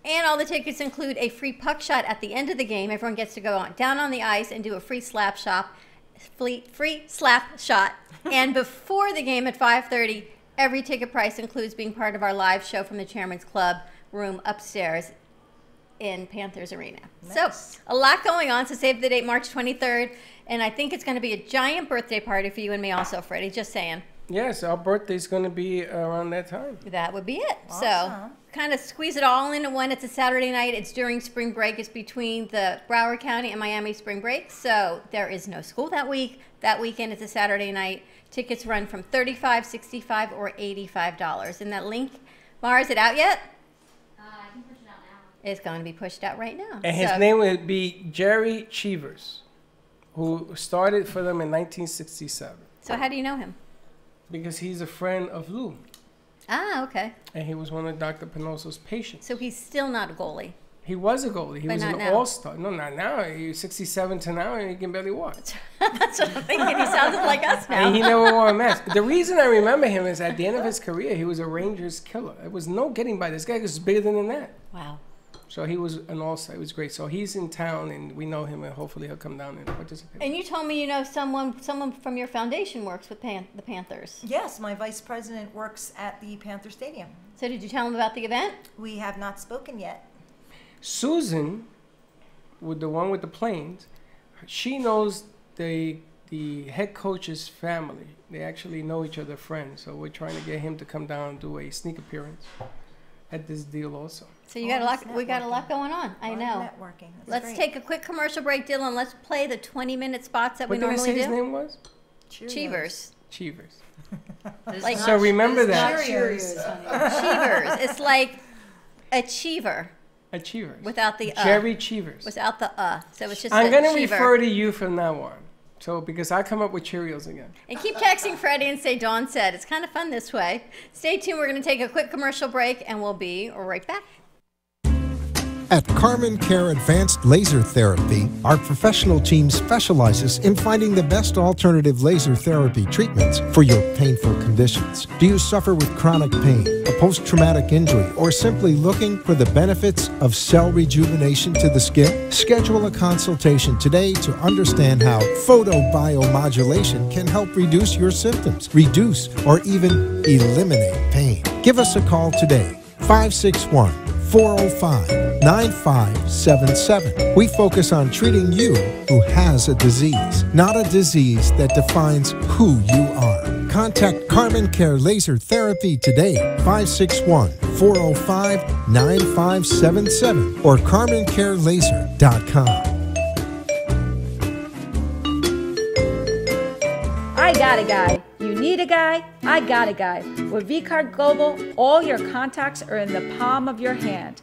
And all the tickets include a free puck shot at the end of the game. Everyone gets to go down on the ice and do a free slap shot. Free slap shot. And before the game at 5:30, every ticket price includes being part of our live show from the Chairman's Club room upstairs in Panthers Arena. So a lot going on. So save the date, March 23rd. And I think it's going to be a giant birthday party for you and me also, Freddie. Just saying. Yes, our birthday's going to be around that time. That would be it. So Awesome. kind of squeeze it all into one. It's a Saturday night. It's during spring break. It's between the Broward County and Miami spring break. So there is no school that week. That weekend it's a Saturday night. Tickets run from $35, $65, or $85. And that link, Mara, is it out yet? I can push it out now. It's going to be pushed out right now. And his So- name would be Jerry Cheevers, who started for them in 1967. So how do you know him? Because he's a friend of Lou. Ah, okay. And he was one of Dr. Penoso's patients. So he's still not a goalie. He was a goalie. He But was not an now. all-star. No, not now. He's 67 to now, and he can barely walk. That's what I'm thinking. He sounds like us now. And he never wore a mask. The reason I remember him is at the end of his career, he was a Rangers killer. There was no getting by this guy. He was bigger than that. Wow. So he was an all-star. It was great. So he's in town, and we know him, and hopefully he'll come down and participate. And you told me you know someone from your foundation works with the Panthers. Yes, my vice president works at the Panther Stadium. So did you tell him about the event? We have not spoken yet. Susan, with the one with the planes, she knows the head coach's family. They actually know each other, friends. So we're trying to get him to come down and do a sneak appearance at this deal also. So you got a lot. We got a lot going on. I Lot of know. networking. That's Let's great. take a quick commercial break, Dylan. Let's play the 20-minute spots that What we did I normally say his do. name was? Cheevers. Cheevers. Like, so remember that. Cheerios, Cheevers. It's like a cheever. A Cheevers. Without the Jerry Cheevers. Without the So it's just I'm going to refer to you from now on. So, because I come up with Cheerios again. And keep texting Freddie and say Dawn said. It's kind of fun this way. Stay tuned. We're going to take a quick commercial break, and we'll be right back. At Carmen Care Advanced Laser Therapy, our professional team specializes in finding the best alternative laser therapy treatments for your painful conditions. Do you suffer with chronic pain, a post-traumatic injury, or simply looking for the benefits of cell rejuvenation to the skin? Schedule a consultation today to understand how photobiomodulation can help reduce your symptoms, reduce or even eliminate pain. Give us a call today, 561-405-9577. We focus on treating you who has a disease, not a disease that defines who you are. Contact Carmen Care Laser Therapy today, 561-405-9577 or carmencarelaser.com. I got a guy. You need a guy? I got a guy. With VCard Global, all your contacts are in the palm of your hand.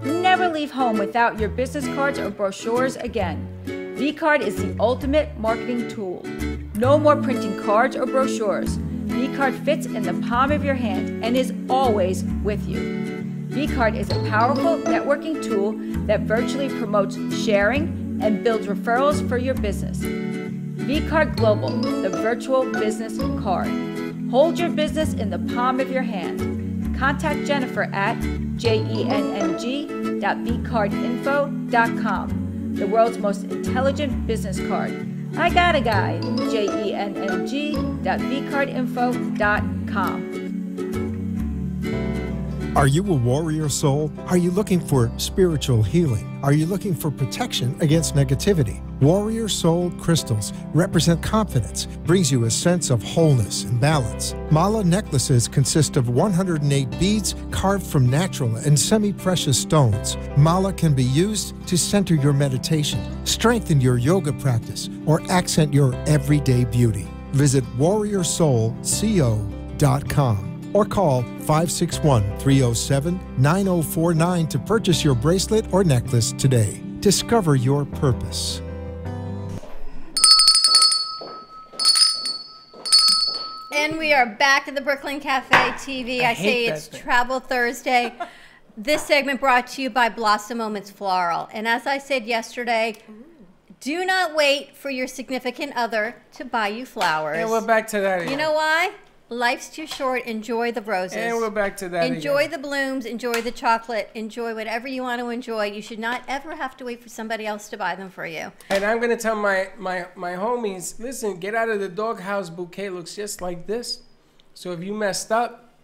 Never leave home without your business cards or brochures again. VCard is the ultimate marketing tool. No more printing cards or brochures. VCard fits in the palm of your hand and is always with you. VCard is a powerful networking tool that virtually promotes sharing and builds referrals for your business. VCard Global, the virtual business card. Hold your business in the palm of your hand. Contact Jennifer at jenng.vcardinfo.com, the world's most intelligent business card. I got a guy, jenng.vcardinfo.com. Are you a warrior soul? Are you looking for spiritual healing? Are you looking for protection against negativity? Warrior Soul crystals represent confidence, brings you a sense of wholeness and balance. Mala necklaces consist of 108 beads carved from natural and semi-precious stones. Mala can be used to center your meditation, strengthen your yoga practice, or accent your everyday beauty. Visit warriorsoulco.com. or call 561-307-9049 to purchase your bracelet or necklace today. Discover your purpose. And we are back at the Brooklyn Cafe TV. I say it's Travel Thursday. This segment brought to you by Blossom Moments Floral. And as I said yesterday, do not wait for your significant other to buy you flowers. And we're back to that again. You know why? Life's too short. Enjoy the roses. And we're back to that Enjoy again. the blooms. Enjoy the chocolate. Enjoy whatever you want to enjoy. You should not ever have to wait for somebody else to buy them for you. And I'm going to tell my homies, listen, get out of the doghouse bouquet. Looks just like this. So if you messed up,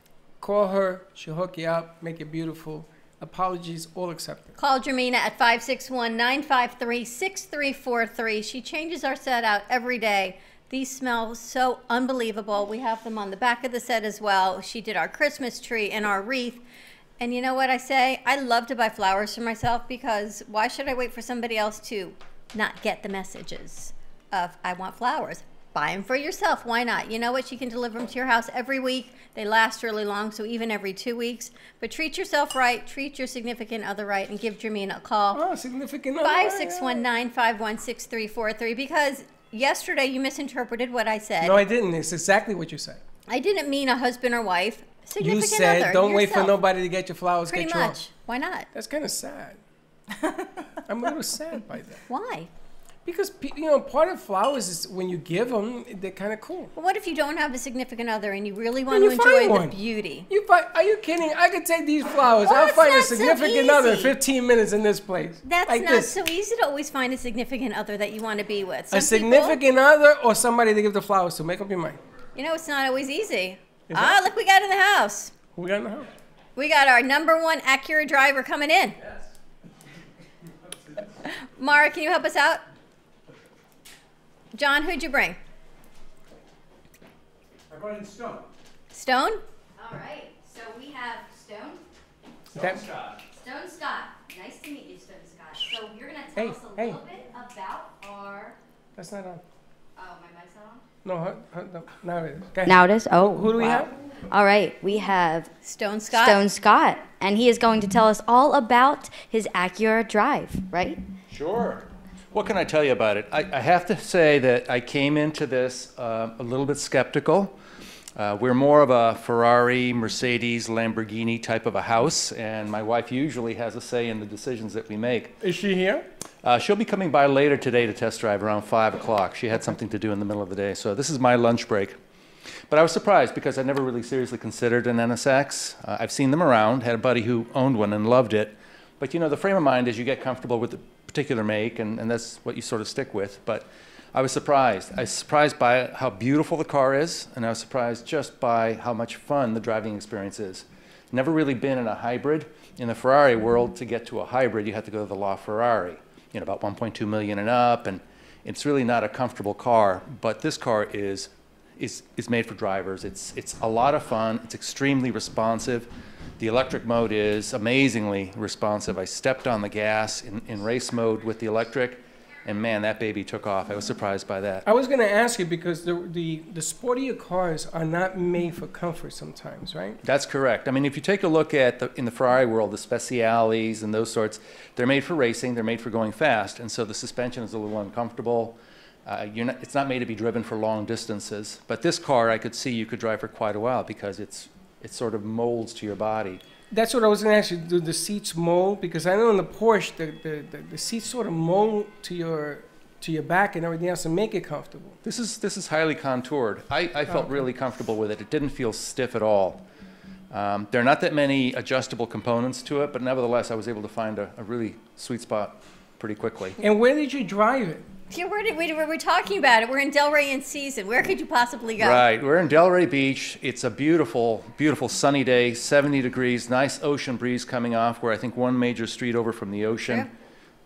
call her. She'll hook you up, make it beautiful. Apologies, all accepted. Call Jermina at 561-953-6343. She changes our set out every day. These smell so unbelievable. We have them on the back of the set as well. She did our Christmas tree and our wreath. And you know what I say? I love to buy flowers for myself because why should I wait for somebody else to not get the messages of I want flowers? Buy them for yourself. Why not? You know what? She can deliver them to your house every week. They last really long, so even every 2 weeks. But treat yourself right. Treat your significant other right and give Jermina a call. Oh, significant other. 561-951-6343 because yesterday you misinterpreted what I said. No, I didn't. It's exactly what you said. I didn't mean a husband or wife. Significant You said other, don't wait for yourself. nobody to get your flowers. Pretty get your own. much. Why not? That's kind of sad. I'm a little sad by that. Why? Because, you know, part of flowers is when you give them, they're kind of cool. But what if you don't have a significant other and you really want Then to you find enjoy one. the beauty? Are you kidding? I could take these flowers. Well, I'll it's find a not so significant other in easy. 15 minutes in this place. That's like not this. so easy to always find a significant other that you want to be with. A Some people, significant other or somebody to give the flowers to. Make up your mind. you know, it's not always easy. Is Ah, it? look, we got in the house. Who we got in the house? We got our #1 Acura driver coming in. Mara, can you help us out? John, who'd you bring? I brought in Stone. Stone? All right. So we have Stone. That- Stone Scott. Nice to meet you, Stone Scott. So you're going to tell us a little bit about our... That's not on. Oh, my mic's not on? No, now it is. Go ahead. Now it is? Oh. Who do we wow. have? All right, we have Stone Scott. Stone Scott, and he is going to tell us all about his Acura Drive, right? Sure. What can I tell you about it? I have to say that I came into this a little bit skeptical. We're more of a Ferrari, Mercedes, Lamborghini type of a house, and my wife usually has a say in the decisions that we make. Is she here? She'll be coming by later today to test drive around 5 o'clock. She had something to do in the middle of the day, so this is my lunch break. But I was surprised because I never really seriously considered an NSX. I've seen them around, had a buddy who owned one and loved it. But you know, the frame of mind is you get comfortable with the particular make, and that's what you sort of stick with. But I was surprised. I was surprised by how beautiful the car is, and I was surprised just by how much fun the driving experience is. Never really been in a hybrid. In the Ferrari world, to get to a hybrid, you have to go to the LaFerrari, you know, about 1.2 million and up, and it's really not a comfortable car. But this car is made for drivers. It's a lot of fun. It's extremely responsive. The electric mode is amazingly responsive. I stepped on the gas in race mode with the electric, and man, that baby took off. I was surprised by that. I was going to ask you because the sportier cars are not made for comfort sometimes, right? That's correct. I mean, if you take a look at in the Ferrari world, the Speciales and those sorts, they're made for racing. They're made for going fast, and so the suspension is a little uncomfortable. It's not made to be driven for long distances. But this car, I could see you could drive for quite a while because it sort of molds to your body. That's what I was going to ask you. Do the seats mold? Because I know in the Porsche, the seats sort of mold to your back and everything else and make it comfortable. This is highly contoured. I felt really comfortable with it. It didn't feel stiff at all. There are not that many adjustable components to it, but nevertheless, I was able to find a really sweet spot pretty quickly. And where did you drive it? Yeah, we're talking about it. We're in Delray in season. Where could you possibly go? Right. We're in Delray Beach. It's a beautiful, beautiful sunny day, 70 degrees, nice ocean breeze coming off. We're, I think, one major street over from the ocean. Sure.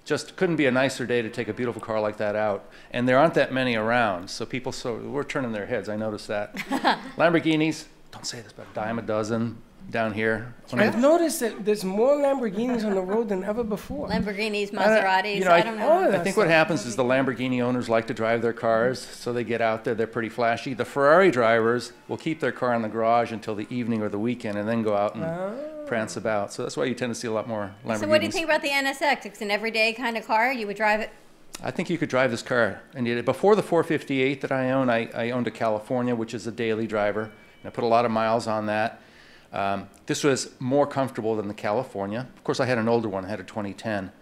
Just couldn't be a nicer day to take a beautiful car like that out. And there aren't that many around, so we're turning their heads. I noticed that. Lamborghinis, don't say this, but a dime a dozen down here. I've noticed that there's more Lamborghinis on the road than ever before. Lamborghinis, Maseratis, I don't know. I think what happens is the Lamborghini owners like to drive their cars, so they get out there, they're pretty flashy. The Ferrari drivers will keep their car in the garage until the evening or the weekend and then go out and prance about. So that's why you tend to see a lot more Lamborghinis. So what do you think about the NSX? It's an everyday kind of car. You would drive it? I think you could drive this car. And before the 458 that I own, I owned a California, which is a daily driver. And I put a lot of miles on that. This was more comfortable than the California. Of course, I had an older one. I had a 2010.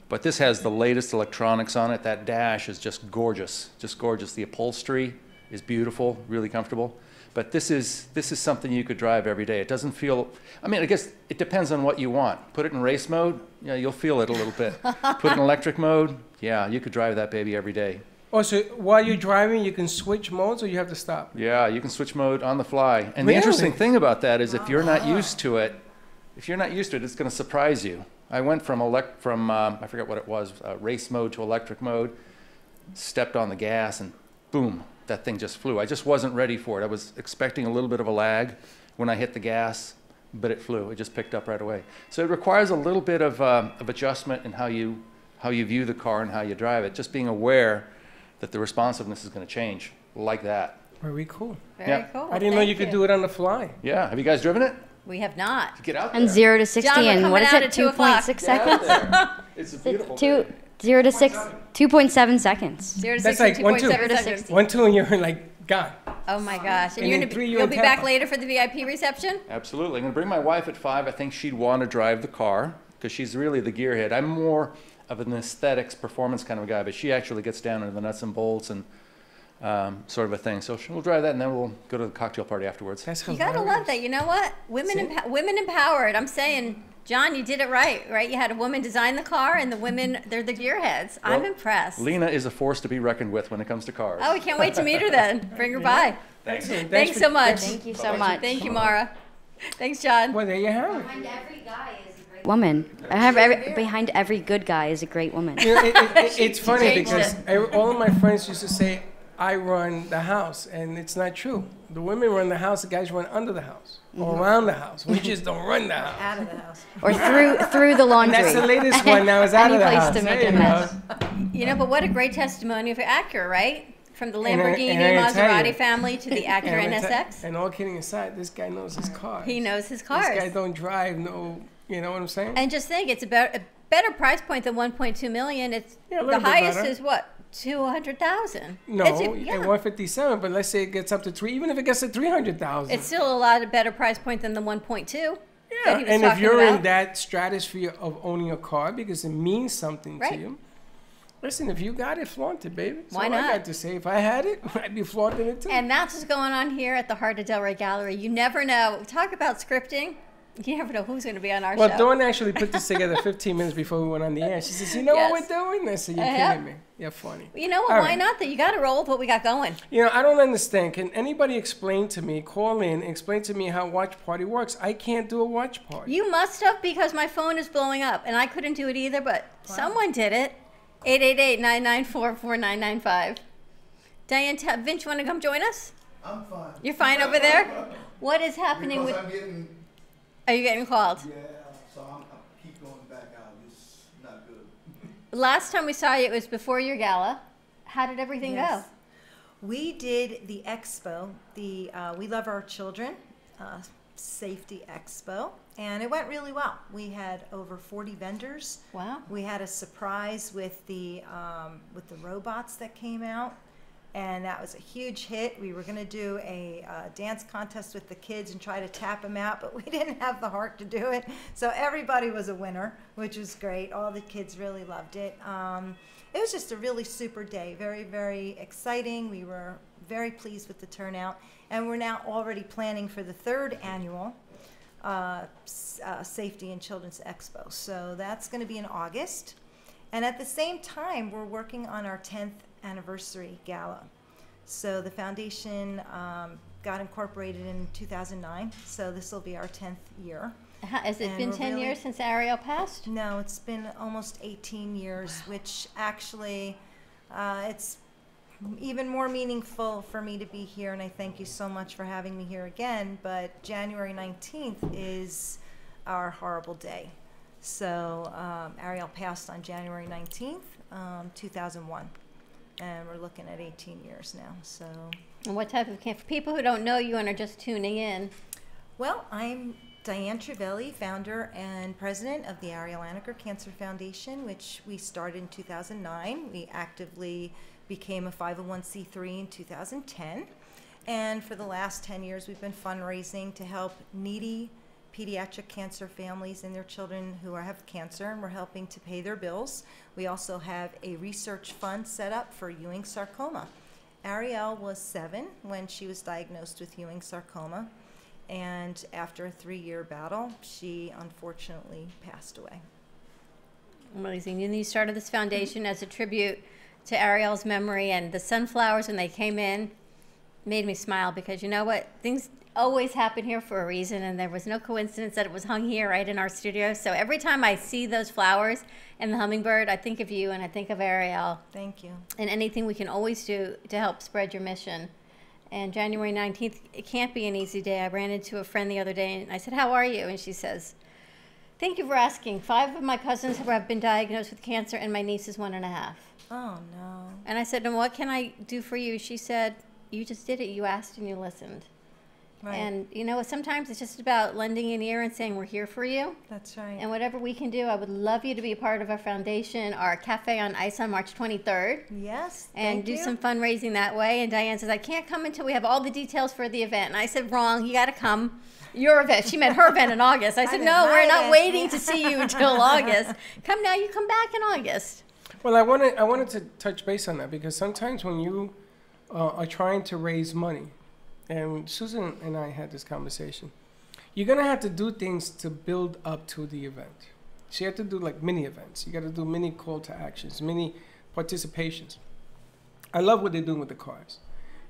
But this has the latest electronics on it. That dash is just gorgeous, just gorgeous. The upholstery is beautiful, really comfortable. But this is something you could drive every day. It doesn't feel, I mean, I guess it depends on what you want. Put it in race mode, yeah, you'll feel it a little bit. Put it in electric mode, yeah, you could drive that baby every day. Oh, so while you're driving, you can switch modes, or you have to stop? Yeah, you can switch mode on the fly. And Really? the interesting thing about that is if you're not used to it, it's going to surprise you. I went from I forget what it was, race mode to electric mode, stepped on the gas, and boom, that thing just flew. I just wasn't ready for it. I was expecting a little bit of a lag when I hit the gas, but it flew. It just picked up right away. So it requires a little bit of adjustment in how you view the car and how you drive it. Just being aware that the responsiveness is going to change like that. Very cool. Very cool. I didn't know you could do it on the fly. Yeah. Have you guys driven it? We have not. Get out there. And 0 to 60 John, we're in, what is coming it, out at 2 o'clock. 2.6 seconds? It's a beautiful 0 to 6, 2.7 seconds. 0 to That's 60, like 1, 2. 2.7 seconds. 1, 2, and you're like, gone. Oh my gosh. And And you're then gonna 3, you'll you're be in back Tampa. later for the VIP reception? Absolutely. I'm going to bring my wife at 5. I think she'd want to drive the car because she's really the gearhead. I'm more of an aesthetics, performance kind of a guy, but she actually gets down into the nuts and bolts and sort of a thing. So we'll drive that, and then we'll go to the cocktail party afterwards. You gotta love that. You know what? Women empowered. I'm saying, John, you did it right. You had a woman design the car, and the women, they're the gearheads. I'm impressed. Lena is a force to be reckoned with when it comes to cars. Oh, we can't wait to meet her then. Bring her by. Thanks. Thanks so much. Thank you so much. Thank you, Mara. Thanks, John. Well, there you have it. Behind every guy is a great Woman. Behind every good guy is a great woman. You know, it's funny changed because all of my friends used to say, I run the house, and it's not true. The women run the house, the guys run under the house, or around the house. We just don't run the house. Out of the house. Or through the laundry. And that's the latest one now, is out of the Any place house. to make There a you mess. You know, but what a great testimony for Acura, right? From the And I- Lamborghini and I tell Maserati you- family to the Acura and I tell- NSX. And all kidding aside, this guy knows his cars. He knows his cars. This guy don't drive no, you know what I'm saying? And just think, it's about a better price point than 1.2 million. It's Yeah, a the little bit highest better. is what, 200,000. No, It's at 157, but let's say it gets up to even if it gets to 300,000. It's still a lot of better price point than the 1.2. Yeah, that he was and if talking you're about. in that stratosphere of owning a car because it means something Right. to you, listen, if you got it, flaunt it, baby. That's Why all not? I got to say. If I had it, I'd be flaunting it too. And that's what's going on here at the Heart of Delray Gallery. You never know. Talk about scripting. You never know who's going to be on our Well, show. Dawn actually put this together 15 minutes before we went on the air. She says, "You know Yes. what we're doing?" I said, "You're Yeah. kidding me. You're funny." You know what? All Why right. not? That you got to roll with what we got going. You know, I don't understand. Can anybody explain to me? Call in, explain to me how watch party works. I can't do a watch party. You must have, because my phone is blowing up, and I couldn't do it either, but someone did it. 888-994-4995. Diane, Vince, you want to come join us? I'm fine. You're fine over there? What is happening Because with... I'm getting, Are you getting called? yeah, so I keep going back out. It's not good. Last time we saw you, it was before your gala. How did everything Yes. We did the expo, the We Love Our Children Safety Expo, and it went really well. We had over 40 vendors. Wow. We had a surprise with the robots that came out, and that was a huge hit. We were going to do a dance contest with the kids and try to tap them out, but we didn't have the heart to do it. So everybody was a winner, which was great. All the kids really loved it. It was just a really super day, very, very exciting. We were very pleased with the turnout, and we're now already planning for the 3rd annual Safety and Children's Expo. So that's going to be in August. And at the same time, we're working on our 10th anniversary gala. So the foundation got incorporated in 2009, so this will be our 10th year. Has it And been we're 10 really- years since Ariel passed? No, it's been almost 18 years, which actually, it's even more meaningful for me to be here, and I thank you so much for having me here again. But January 19th is our horrible day. So Ariel passed on January 19th, 2001, and we're looking at 18 years now. So. And what type of camp? For people who don't know you and are just tuning in. Well, I'm Diane Trivelli, founder and president of the Ariel Anaker Cancer Foundation, which we started in 2009. We actively became a 501c3 in 2010. And for the last 10 years, we've been fundraising to help needy pediatric cancer families and their children who have cancer, and we're helping to pay their bills. We also have a research fund set up for Ewing sarcoma. Ariel was 7 when she was diagnosed with Ewing sarcoma. And after a 3-year battle, she unfortunately passed away. Amazing. And you started this foundation as a tribute to Ariel's memory, and the sunflowers, when they came in, made me smile, because you know what? Things always happen here for a reason, and there was no coincidence that it was hung here right in our studio. So every time I see those flowers and the hummingbird, I think of you and I think of Ariel. Thank you. And anything we can always do to help spread your mission. And January 19th, it can't be an easy day. I ran into a friend the other day and I said, "How are you?" And she says, "Thank you for asking. 5 of my cousins have been diagnosed with cancer, and my niece is 1.5. Oh, no. And I said, "And what can I do for you?" She said, "You just did it. You asked and you listened." Right. And you know, sometimes it's just about lending an ear and saying, "We're here for you." That's right. And whatever we can do, I would love you to be a part of our foundation, our Cafe on Ice on March 23rd. Yes. And thank do you. some fundraising that way. And Diane says, "I can't come until we have all the details for the event." And I said, "Wrong, you got to come. Your event." She meant her event in August. I said, "No, we're not waiting to see you until August. Come now, you come back in August." Well, I wanted to touch base on that, because sometimes when you are trying to raise money, and Susan and I had this conversation, you're going to have to do things to build up to the event. So you have to do like mini events. You got to do mini call to actions, mini participations. I love what they're doing with the cars.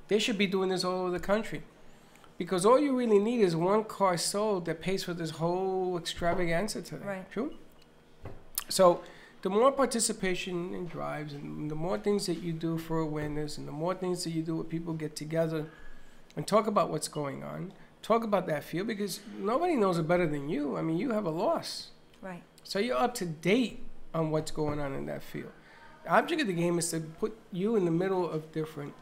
They should be doing this all over the country, because all you really need is one car sold that pays for this whole extravaganza today. Right. True? So the more participation in drives, and the more things that you do for awareness, and the more things that you do where people get together and talk about what's going on, talk about that field, because nobody knows it better than you. I mean, you have a loss. Right. So you're up to date on what's going on in that field. The object of the game is to put you in the middle of different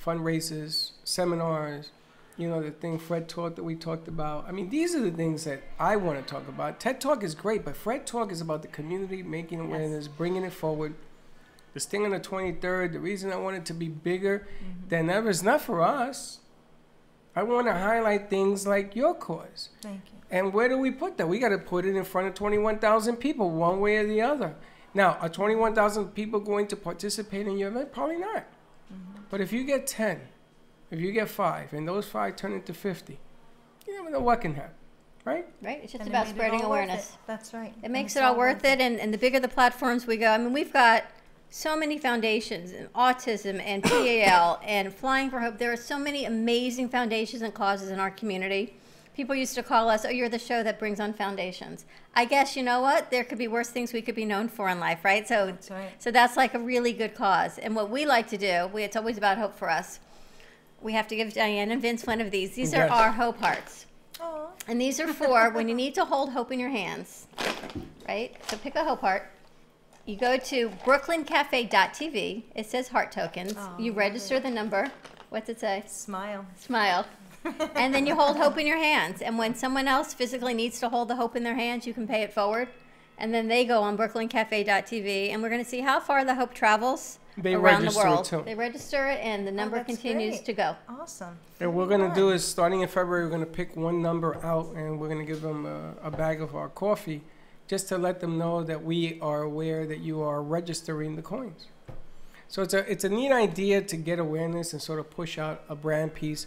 fundraisers, seminars, you know, the thing Fred taught that we talked about. I mean, these are the things that I want to talk about. TED Talk is great, but Fred Talk is about the community, making awareness, bringing it forward. This thing on the 23rd, the reason I want it to be bigger than ever is not for us. I want to highlight things like your cause. Thank you. And where do we put that? We got to put it in front of 21,000 people, one way or the other. Now, are 21,000 people going to participate in your event? Probably not. But if you get 10, if you get 5, and those 5 turn into 50, you never know what can happen, right? Right. It's just And it about made it spreading all worth awareness. it. That's right. It makes it all worth it, and the bigger the platforms we go. I mean, we've got so many foundations, and autism, and PAL, and Flying for Hope. There are so many amazing foundations and causes in our community. People used to call us, oh, you're the show that brings on foundations. I guess, you know what? There could be worse things we could be known for in life, right? So that's like a really good cause. And what we like to do, it's always about hope for us. We have to give Diane and Vince one of these. These are Yes. our hope hearts. And these are for when you need to hold hope in your hands, right? So pick a hope heart. You go to brooklyncafe.tv. It says heart tokens. You register the number. What's it say? Smile. Smile. And then you hold hope in your hands. And when someone else physically needs to hold the hope in their hands, you can pay it forward. And then they go on brooklyncafe.tv, and we're going to see how far the hope travels They around the register it world. too. They register it, and the number that's continues great. to go. Awesome. And what we're going to do is, starting in February, we're going to pick one number out, and we're going to give them a bag of our coffee, just to let them know that we are aware that you are registering the coins. So it's a neat idea to get awareness and sort of push out a brand piece,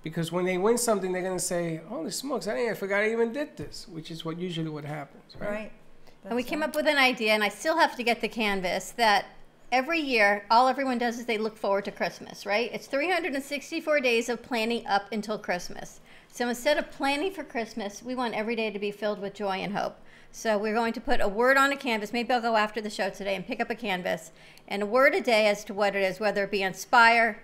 because when they win something, they're going to say, holy smokes, I forgot I even did this, which is usually what happens, right? Right. And we came up with an idea, and I still have to get the canvas, that every year, all everyone does is they look forward to Christmas, right? It's 364 days of planning up until Christmas. So instead of planning for Christmas, we want every day to be filled with joy and hope. So we're going to put a word on a canvas. Maybe I'll go after the show today and pick up a canvas, and a word a day as to what it is, whether it be inspire.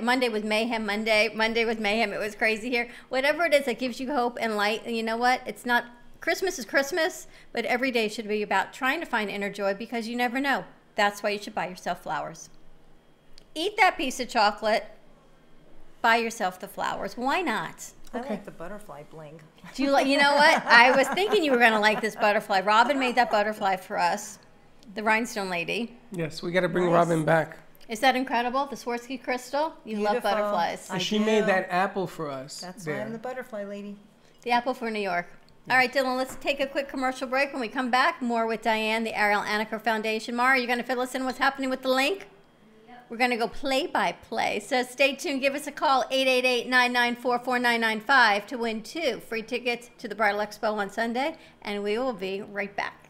Monday was mayhem. Monday was mayhem. It was crazy here. Whatever it is that gives you hope and light. And you know what? It's not, Christmas is Christmas, but every day should be about trying to find inner joy, because you never know. That's why you should buy yourself flowers. Eat that piece of chocolate. Buy yourself the flowers. Why not? I like the butterfly bling. Do you like? You know what? I was thinking you were going to like this butterfly. Robin made that butterfly for us, the rhinestone lady. Yes, we got to bring Robin back. Is that incredible? The Swarovski crystal. You love Beautiful. butterflies. And she made that apple for us. That's why I'm the butterfly lady. The apple for New York. All right, Dylan, let's take a quick commercial break. When we come back, more with Diane, the Ariel Anaker Foundation. Mara, you going to fill us in what's happening with the link? Yep. We're going to go play-by-play. So stay tuned. Give us a call, 888-994-4995, to win 2 free tickets to the Bridal Expo on Sunday, and we will be right back.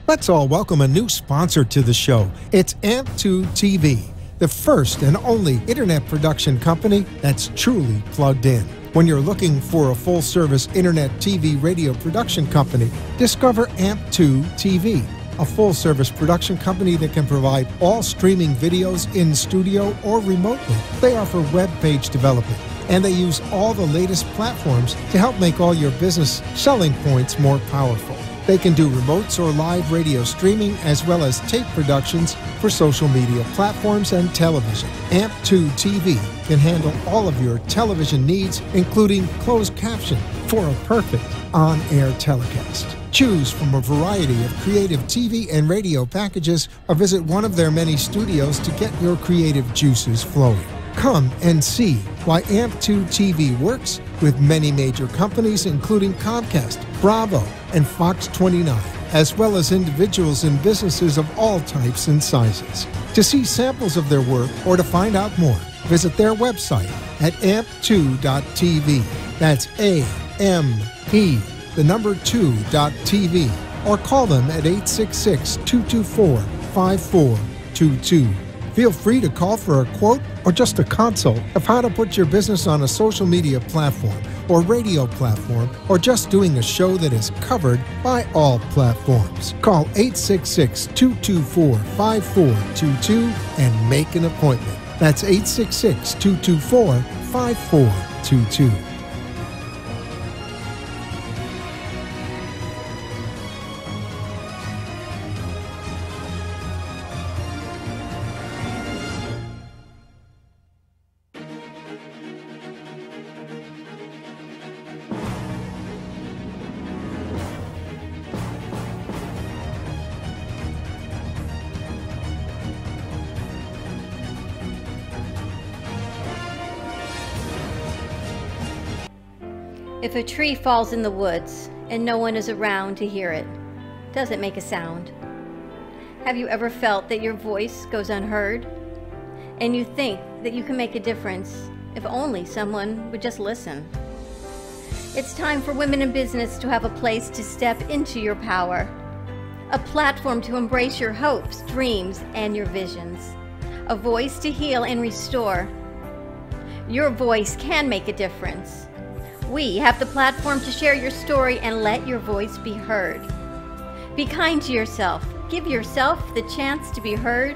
Let's all welcome a new sponsor to the show. It's AMP2 TV, the first and only internet production company that's truly plugged in. When you're looking for a full-service internet TV radio production company, discover AMP2 TV, a full-service production company that can provide all streaming videos in studio or remotely. They offer web page development, and they use all the latest platforms to help make all your business selling points more powerful. They can do remotes or live radio streaming, as well as tape productions for social media platforms and television. AMP2 TV can handle all of your television needs, including closed caption for a perfect on-air telecast. Choose from a variety of creative TV and radio packages, or visit one of their many studios to get your creative juices flowing. Come and see why AMP2 TV works with many major companies, including Comcast, Bravo, and Fox 29, as well as individuals and businesses of all types and sizes. To see samples of their work or to find out more, visit their website at amp2.tv. That's A-M-P, the number 2.tv, or call them at 866-224-5422. Feel free to call for a quote or just a consult of how to put your business on a social media platform or radio platform, or just doing a show that is covered by all platforms. Call 866-224-5422 and make an appointment. That's 866-224-5422. If a tree falls in the woods and no one is around to hear it, does it make a sound? Have you ever felt that your voice goes unheard? And you think that you can make a difference if only someone would just listen? It's time for women in business to have a place to step into your power, a platform to embrace your hopes, dreams, and your visions, a voice to heal and restore. Your voice can make a difference. We have the platform to share your story and let your voice be heard. Be kind to yourself. Give yourself the chance to be heard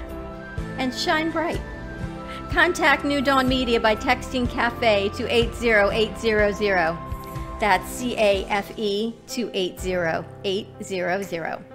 and shine bright. Contact New Dawn Media by texting CAFE to 80800. That's CAFE to 80800.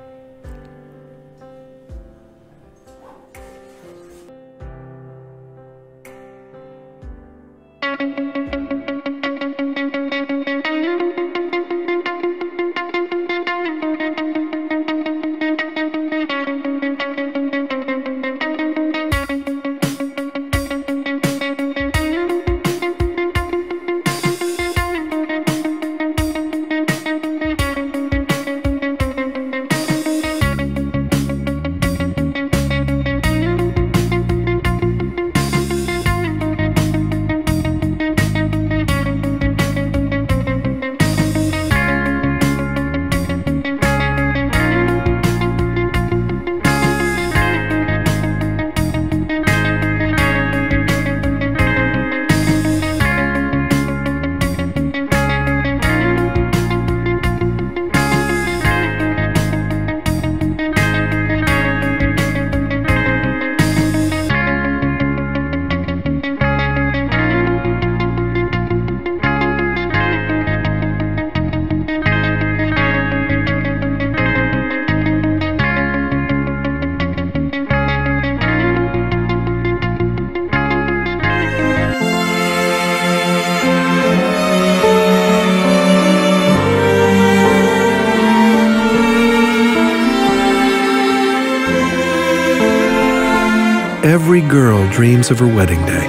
Every girl dreams of her wedding day.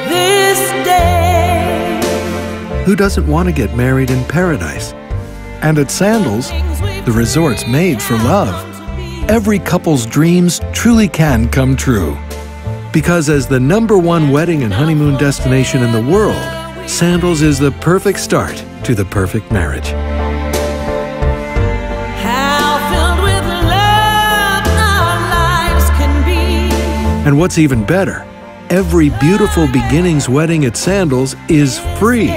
This day. Who doesn't want to get married in paradise? And at Sandals, the resort's made for love. Every couple's dreams truly can come true. Because as the #1 wedding and honeymoon destination in the world, Sandals is the perfect start to the perfect marriage. And what's even better, every beautiful beginnings wedding at Sandals is free.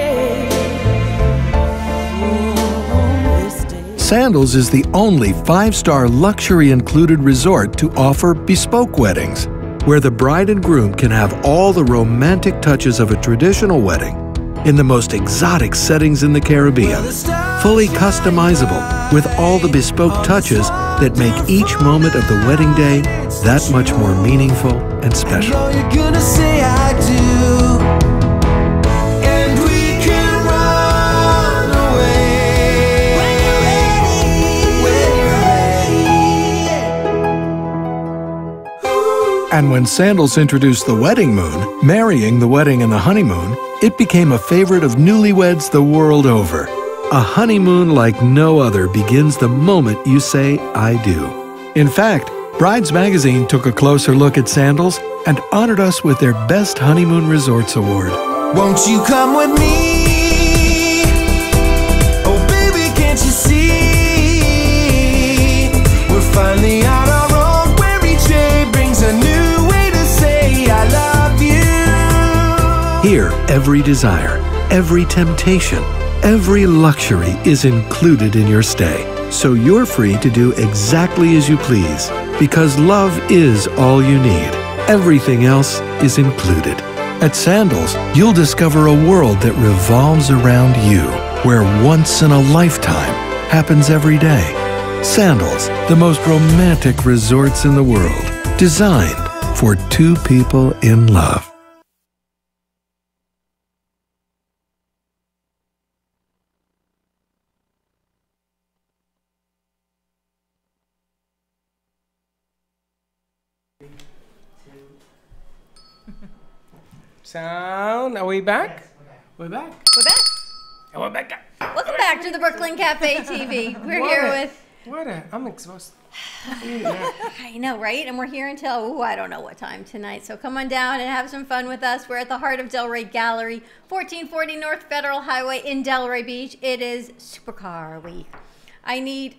Sandals is the only 5-star luxury included resort to offer bespoke weddings, where the bride and groom can have all the romantic touches of a traditional wedding in the most exotic settings in the Caribbean, fully customizable with all the bespoke touches that make each moment of the wedding day that much more meaningful and special. I know you're gonna say I do, and we can run away when you're ready. And when Sandals introduced the wedding moon, marrying the wedding and the honeymoon, it became a favorite of newlyweds the world over. A honeymoon like no other begins the moment you say, I do. In fact, Brides Magazine took a closer look at Sandals and honored us with their Best Honeymoon Resorts Award. Won't you come with me? Oh baby, can't you see? We're finally on our own, where each day brings a new way to say I love you. Here, every desire, every temptation, every luxury is included in your stay. So you're free to do exactly as you please, because love is all you need. Everything else is included. At Sandals, you'll discover a world that revolves around you, where once in a lifetime happens every day. Sandals, the most romantic resorts in the world, designed for two people in love. Sound. Are we back? We're back. We're back. And we're back. Welcome back to the Brooklyn Cafe TV. We're here with. I'm exhausted. I know, right? And we're here until, I don't know what time tonight. So come on down and have some fun with us. We're at the heart of Delray Gallery, 1440 North Federal Highway in Delray Beach. It is Supercar Week. I need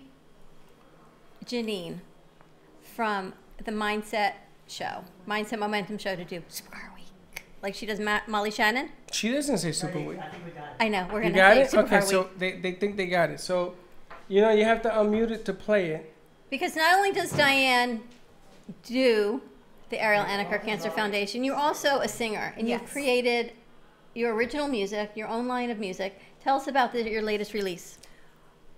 Janine from the Mindset Momentum Show to do Supercar Week. Like she does Molly Shannon. She doesn't say Super Week. I know, we're You going got to it? say Supercar Okay, Week. so they think they got it. So, you have to unmute it to play it. Because not only does Diane do the Ariel Anaker Cancer Foundation, you're also a singer, and you've created your original music, your own line of music. Tell us about your latest release.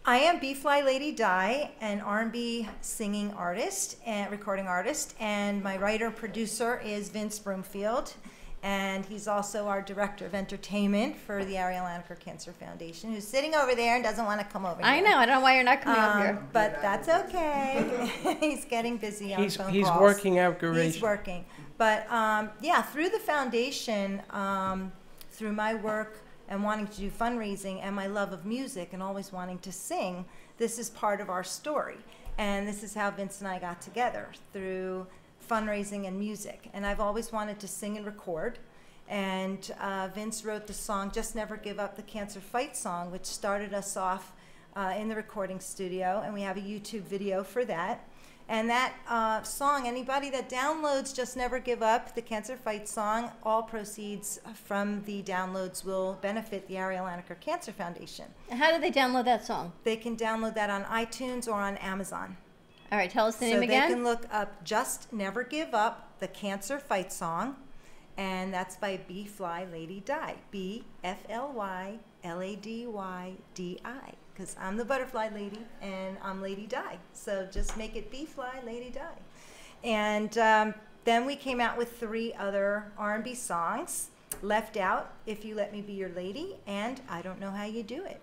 I am B-Fly Lady Di, an R&B singing artist and recording artist, and my writer-producer is Vince Broomfield, and he's also our director of entertainment for the Ariel Anaker Cancer Foundation, who's sitting over there and doesn't want to come over here. I know. I don't know why you're not coming over here. But that's okay. He's getting busy on phone He's calls. working out great. He's working. But yeah, through the foundation, through my work and wanting to do fundraising and my love of music and always wanting to sing, this is part of our story. And this is how Vince and I got together, through fundraising and music. And I've always wanted to sing and record. And Vince wrote the song, Just Never Give Up, the Cancer Fight song, which started us off in the recording studio. And we have a YouTube video for that. And that song, anybody that downloads Just Never Give Up, the Cancer Fight song, all proceeds from the downloads will benefit the Ariel Anaker Cancer Foundation. And how do they download that song? They can download that on iTunes or on Amazon. All right, tell us the name again. So they can look up Just Never Give Up, the Cancer Fight song, and that's by B-Fly Lady Di, B-F-L-Y L-A-D-Y-D-I, because I'm the butterfly lady and I'm Lady Di. So just make it B-Fly Lady Di. And then we came out with 3 other R&B songs, Left Out, If You Let Me Be Your Lady, and I Don't Know How You Do It.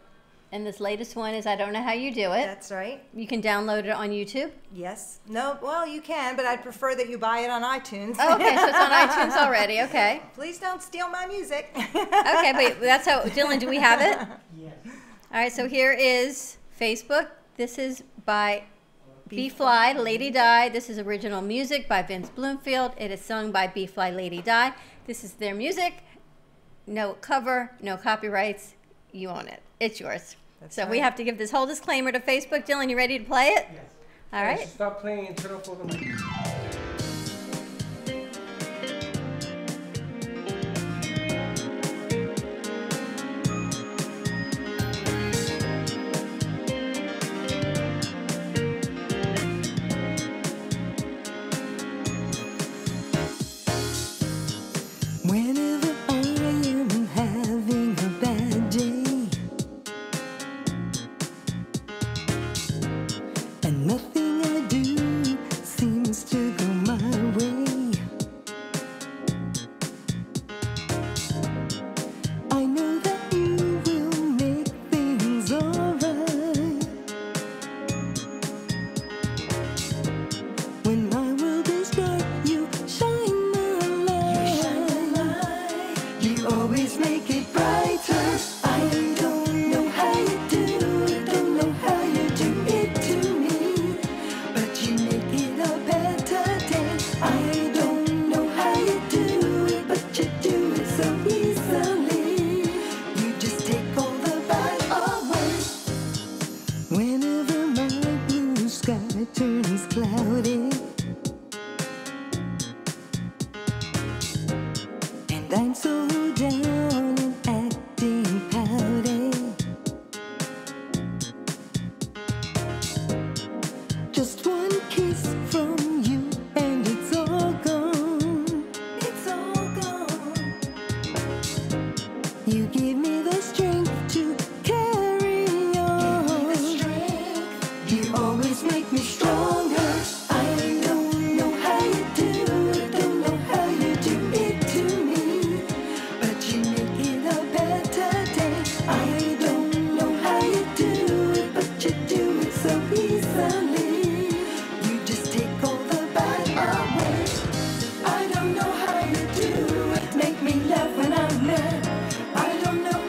And this latest one is I Don't Know How You Do It. That's right. You can download it on YouTube? Yes. No, well, you can, but I'd prefer that you buy it on iTunes. Oh, okay, so it's on iTunes already. Okay. Please don't steal my music. Okay, but that's how, Dylan, do we have it? Yes. All right, so here is Facebook. This is by B-Fly Lady Di. This is original music by Vince Bloomfield. It is sung by B-Fly Lady Di. This is their music. No cover, no copyrights. You own it. It's yours. So we have to give this whole disclaimer to Facebook. Dylan, you ready to play it? Yes. All right. Stop playing and turn off all the mic. Whenever I am having a bad day and nothing I do seems to go my way, I know that you will make things alright. When my world is dark, you shine the light. You always make it brighter. I don't know how you do it, don't know how you do it to me, but you make it a better day. I don't know how you do it, but you do it so easily. You just take all the bad away. Whenever my blue sky turns cloudy and I'm so down and acting pouty, just one kiss from you and it's all gone. It's all gone. You give me the strength to carry on. Give me the strength. You always make me stronger. I don't know how you do it, don't know how you do it to me, but you make it a better day. I don't know how you do it, but you do it so easily. You just take all the bad away. I don't know how you do it, make me laugh when I'm mad. I don't know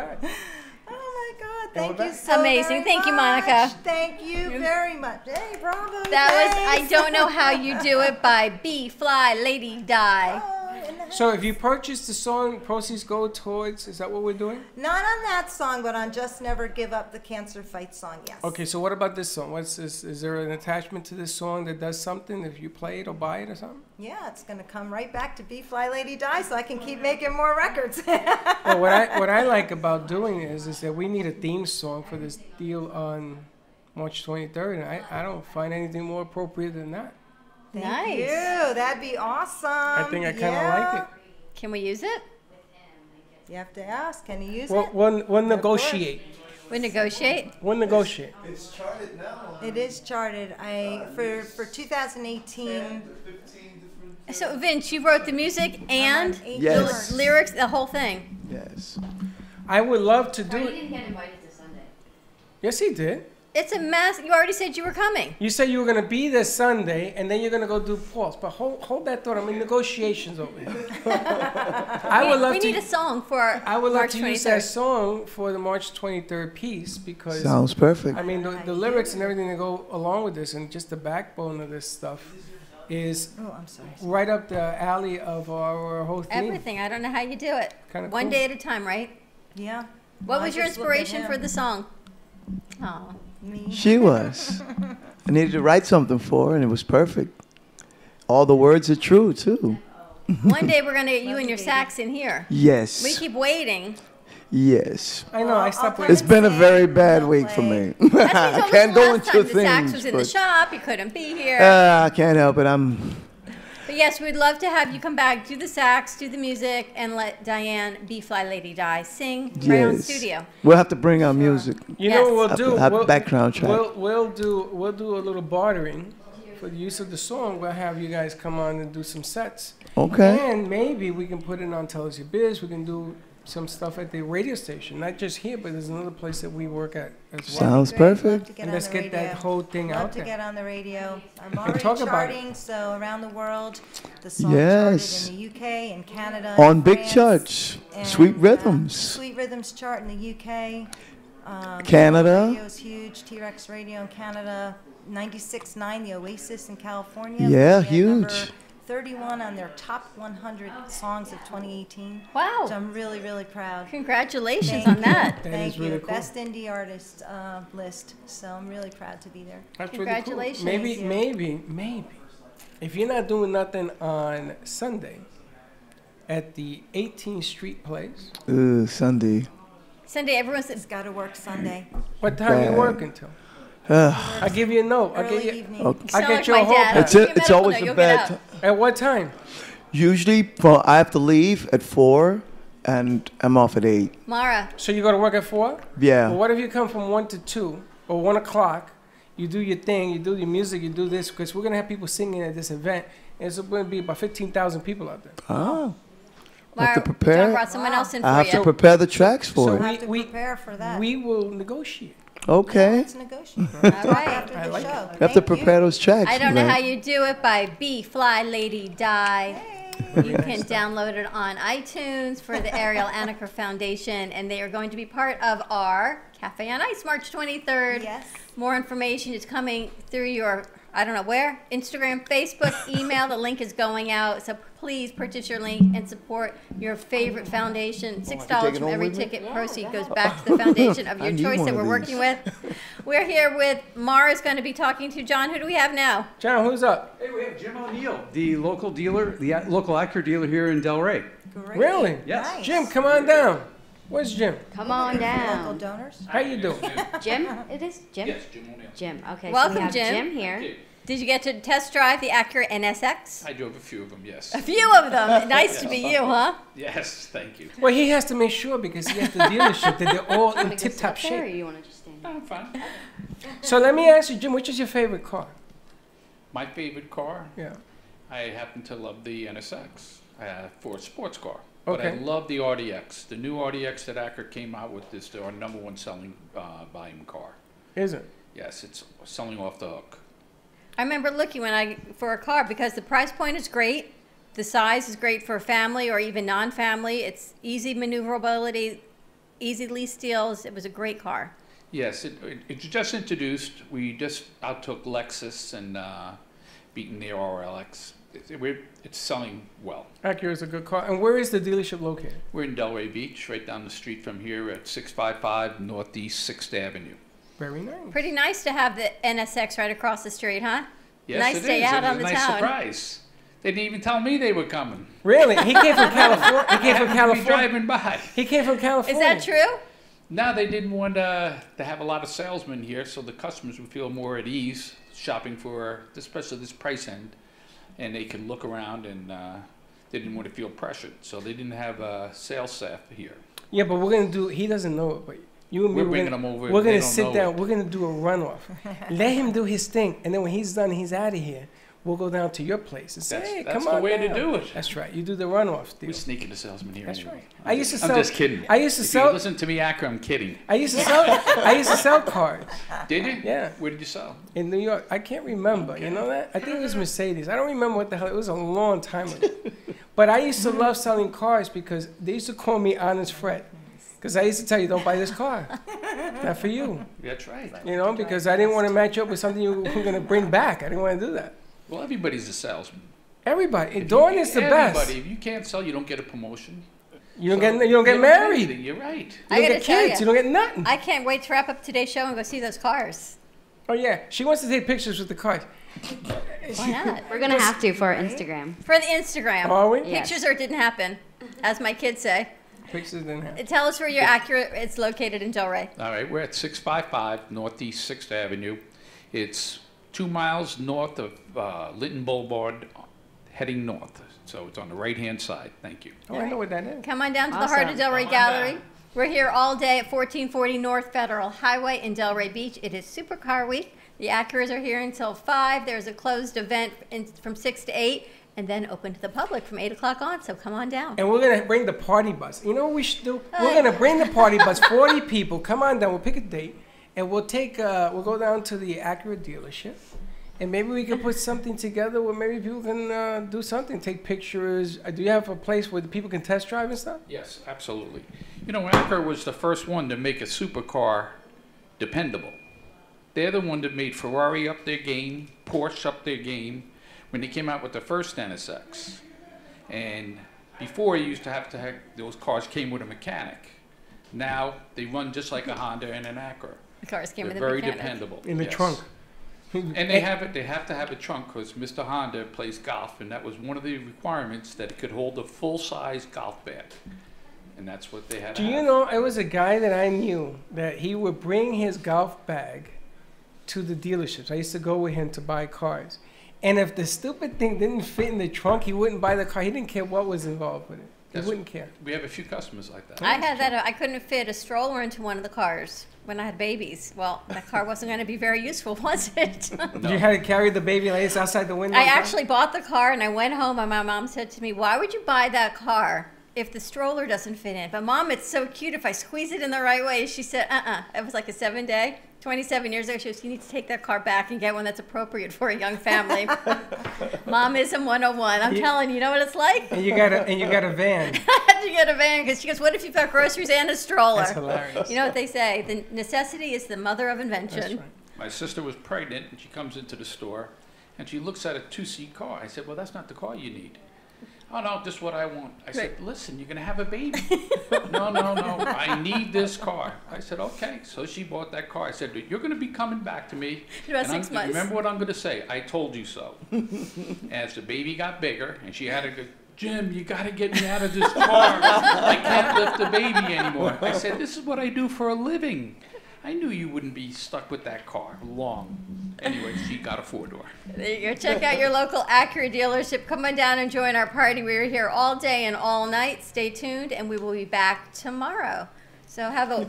back. Oh my God! And we're Thank you back. so Amazing. very Thank you, much. Monica. Thank you very much. Hey, bravo! That was I thanks. Don't Know How You Do It by Bee Fly Lady Die. So if you purchase the song, proceeds go towards, is that what we're doing? Not on that song, but on Just Never Give Up, the Cancer Fight song. Yes. Okay, so what about this song? What's this? Is there an attachment to this song that does something if you play it or buy it or something? Yeah, it's gonna come right back to Bee Fly Lady Die, so I can keep making more records. Well, what I like about doing is that we need a theme song for this deal on March 23rd, and I don't find anything more appropriate than that. Thank you. That'd be awesome. I think I kind of like it. Can we use it? You have to ask. Can you use We'll, it? we'll negotiate. We negotiate? We'll negotiate. It's charted now. It is charted. For 2018. So Vince, you wrote the music and Yes. the lyrics, the whole thing. Yes. I would love to do He it. didn't get invited to Sunday. Yes, he did. It's a mess. You already said you were coming. You said you were going to be there Sunday, and then you're going to go do Paul's. But hold that thought. I'm in negotiations over here. I would love we to. need a song for I would love March to 23rd. use that song for the March 23rd piece because Sounds perfect. I mean, the lyrics and everything that go along with this, and just the backbone of this stuff, is I'm sorry. right up the alley of our whole theme. Everything. I don't know how you do it. Kinda One cool. day at a time, right? Yeah. What I was your just look at inspiration for him. the song? Oh. She was. I needed to write something for her, and it was perfect. All the words are true, too. One day we're gonna get you and your sax in here. Yes. We keep waiting. Yes. I know. I stopped waiting. It's been a very bad week for me. I can't go Last into time the sax things. was in the But, shop. You couldn't be here. I can't help it. I'm. But yes, we'd love to have you come back, do the sax, do the music, and let Diane Bee Fly Lady Die sing right on Yes. studio. We'll have to bring our music. You know what we'll do? Have We'll- background track. We'll do a little bartering for the use of the song. We'll have you guys come on and do some sets. Okay. And maybe we can put it on Tell Us Your Biz. We can do some stuff at the radio station, not just here, but there's another place that we work at as well. Sounds perfect. To get And on let's the get radio. that whole thing Love out to there. get on the radio. I'm already talk about it. charting, so around the world, the song Yes. charted in the UK and Canada. On and Big France, Church. and, Sweet Rhythms. Sweet Rhythms chart in the UK. Canada. Radio is huge. T-Rex Radio in Canada. 96.9 The Oasis in California. Yeah, Put me at number huge. 31 on their top 100 songs of 2018. Wow. So I'm really, really proud. Congratulations Thank on you. that. That Thank is really you. cool. Best indie artist list. So I'm really proud to be there. That's Congratulations. Really cool. Thank Maybe, if you're not doing nothing on Sunday at the 18th Street place, Sunday. Sunday, everyone's It's got to work Sunday. what time you Bad. working till? Ugh. I'll give you a note. I'll Early give you. evening. Okay. I'll sound get like you a my whole dad. pack. It's, a, Your it's medical always note, a you'll get bad. out. At what time? Usually, I have to leave at 4, and I'm off at 8. Mara. So you go to work at 4? Yeah. Well, what if you come from 1 to 2 or 1 o'clock? You do your thing, you do your music, you do this, because we're going to have people singing at this event. And it's going to be about 15,000 people out there. Oh. I Mara, have to prepare. John brought someone else in for I have you. to prepare the tracks for So it. I have to prepare for that. We will negotiate. Okay. Let's negotiate. All right. After I the like show. it. You have to Thank you. prepare those tracks. I don't know man. how you do it by Bee Fly Lady Die. You can download it on iTunes for the Ariel Anaker Foundation, and they are going to be part of our Cafe on Ice March 23rd. Yes. More information is coming through your, I don't know where, Instagram, Facebook, email. The link is going out. So please purchase your link and support your favorite foundation. $6 take it from home every with me? ticket proceed goes back to the foundation of I your need choice one that of we're these. working with. We're here with Mara's going to be talking to John. Who do we have now? John, who's up? Hey, we have Jim O'Neill, the local dealer, the local Acura dealer here in Delray. Great. Really? Yes. Nice. Jim, come on down. Where's Jim? Come on Local down. donors. How you doing? Jim, it is Jim? Yes, Jim O'Neill. Jim, okay. so Welcome, we have Jim. Jim here. Thank you. Did you get to test drive the Acura NSX? I drove a few of them, yes. A few of them. Nice to meet you, huh? Yes, thank you. Well, he has to make sure because he has the dealership that they're all in Want to go tip-top sit up there, or shape. you want to just stand? I'm fine. So let me ask you, Jim, which is your favorite car? My favorite car, Yeah. I happen to love the NSX for a sports car. But I Okay. love the RDX. The new RDX that Acura came out with is our #1 selling volume car. Is it? Yes, it's selling off the hook. I remember looking for a car because the price point is great. The size is great for a family or even non-family. It's easy maneuverability, easy lease deals. It was a great car. Yes, it's just introduced. We just outtook Lexus and beaten the RLX. It's selling well. Acura is a good car. And where is the dealership located? We're in Delray Beach, right down the street from here at 655 Northeast 6th Avenue. Very nice. Pretty nice to have the NSX right across the street, huh? Yes, nice it day is. out It was on the a nice town. surprise. They didn't even tell me they were coming. Really? He came from California. He came from Be California. driving by. He came from California. Is that true? No, they didn't want to have a lot of salesmen here, so the customers would feel more at ease shopping for, especially this price end, and they could look around and they didn't want to feel pressured, so they didn't have a sales staff here. Yeah, but we're gonna do. He doesn't know it, but you and me. We're bringing him over. We're They gonna don't sit know down. it. We're gonna do a runoff. Let him do his thing, and then when he's done, he's out of here. We'll go down to your place and say, "Hey, That's come the on way down." to do it. That's right. You do the runoff deal. We're sneaking the salesman here. That's anyway. right. I used to I'm sell. just kidding. I used to If sell. You listen to me, Acura, I'm kidding. I used to sell. I used to sell cars. Did you? Yeah. Where did you sell? In New York. I can't remember. You know that? I think it was Mercedes. I don't remember what the hell. It was a long time ago. But I used to love selling cars because they used to call me Honest Fred. Because I used to tell you, don't buy this car. Not for you. That's right. You know, because I didn't want to match up with something you were going to bring back. I didn't want to do that. Well, everybody's a salesman. Everybody. If Dawn you- is the everybody, best. If you can't sell, you don't get a promotion. You don't So get you don't get married. anything. You're right. You don't get kids. You don't get nothing. I can't wait to wrap up today's show and go see those cars. Oh yeah, she wants to take pictures with the cars. Why not? We're gonna have to for our Instagram. For the Instagram. Are we? Pictures or it didn't happen, as my kids say. Pictures didn't happen. Tell us where your Acura is located in Delray. All right, we're at 655 Northeast 6th Avenue. It's 2 miles north of Linton Boulevard, heading north. So it's on the right-hand side. Thank you. Oh, I know what that is. Come on down to the Heart of Delray Gallery. We're here all day at 1440 North Federal Highway in Delray Beach. It is Supercar Week. The Acuras are here until 5. There's a closed event from 6 to 8, and then open to the public from 8 o'clock on, so come on down. And we're gonna bring the party bus. You know what we should do? We're gonna bring the party bus. 40 people. Come on down. We'll pick a date, and we'll take. We'll go down to the Acura dealership, and maybe we can put something together where maybe people can do something, take pictures. Do you have a place where the people can test drive and stuff? Yes, absolutely. You know, Acura was the first one to make a supercar dependable. They're the one that made Ferrari up their game, Porsche up their game, when they came out with the first NSX. And before, you used to have those cars came with a mechanic. Now, they run just like a Honda and an Acura. The cars came They're with a very mechanic. dependable. In the yes. trunk. And they have to have a trunk because Mr. Honda plays golf, and that was one of the requirements, that it could hold a full-size golf bag. And that's what they had to Do you have. know, it was a guy that I knew that he would bring his golf bag to the dealerships. I used to go with him to buy cars. And if the stupid thing didn't fit in the trunk, he wouldn't buy the car. He didn't care what was involved with it. He That's- wouldn't care. We have a few customers like that. I had that. I couldn't fit a stroller into one of the cars when I had babies. Well, that car wasn't going to be very useful, was it? You had to carry the baby like this outside the window? I actually bought the car and I went home and my mom said to me, "Why would you buy that car if the stroller doesn't fit in?" But Mom, it's so cute if I squeeze it in the right way. She said, It was like a 7-day. 27 years ago, she goes, "You need to take that car back and get one that's appropriate for a young family." Momism 101. I'm telling you, you know what it's like? And you got a van. I had to get a van because she goes, "What if you've got groceries and a stroller?" That's hilarious. You know what they say? The necessity is the mother of invention. That's right. My sister was pregnant, and she comes into the store, and she looks at a 2-seat car. I said, "Well, that's not the car you need." "Oh, no, just what I want." I said, "Listen, you're going to have a baby." No, I need this car. I said, "Okay." So she bought that car. I said, "You're going to be coming back to me." In about and 6 months. Remember what I'm going to say. I told you so. As the baby got bigger, and she had to go, "Jim, you got to get me out of this car. I can't lift the baby anymore." I said, "This is what I do for a living." I knew you wouldn't be stuck with that car long. Anyway, she got a 4-door. There you go. Check out your local Acura dealership. Come on down and join our party. We're here all day and all night. Stay tuned, and we will be back tomorrow. So have a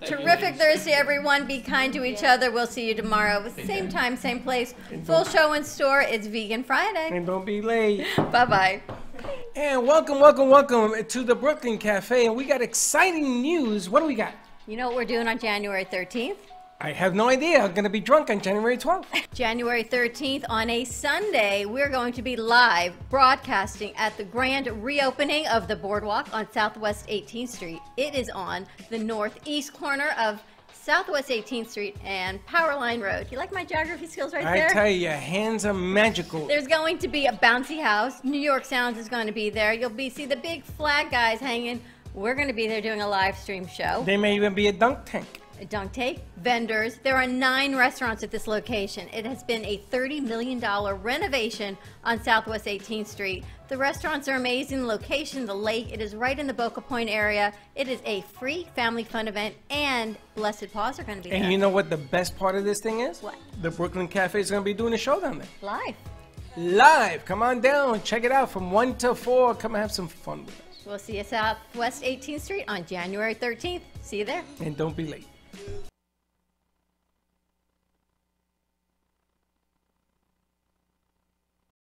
terrific Thursday, everyone. Be kind to each other. We'll see you tomorrow. Same time, same place. Full show in store. It's Vegan Friday. And don't be late. Bye-bye. And welcome to the Brooklyn Cafe. And we got exciting news. What do we got? You know what we're doing on January 13th? I have no idea. I'm going to be drunk on January 12th. January 13th on a Sunday, we're going to be live broadcasting at the grand reopening of the Boardwalk on Southwest 18th Street. It is on the northeast corner of Southwest 18th Street and Powerline Road. You like my geography skills right there? I tell you, your hands are magical. There's going to be a bouncy house. New York Sounds is going to be there. You'll see the big flag guys hanging. We're going to be there doing a live stream show. There may even be a dunk tank. A dunk tank, vendors. There are 9 restaurants at this location. It has been a $30 million renovation on Southwest 18th Street. The restaurants are amazing. The location, the lake, it is right in the Boca Point area. It is a free family fun event, and Blessed Paws are going to be there. And you know what the best part of this thing is? What? The Brooklyn Cafe is going to be doing a show down there. Live. Live. Come on down. Check it out from 1 to 4. Come and have some fun with us. We'll see you Southwest 18th Street on January 13th. See you there. And don't be late.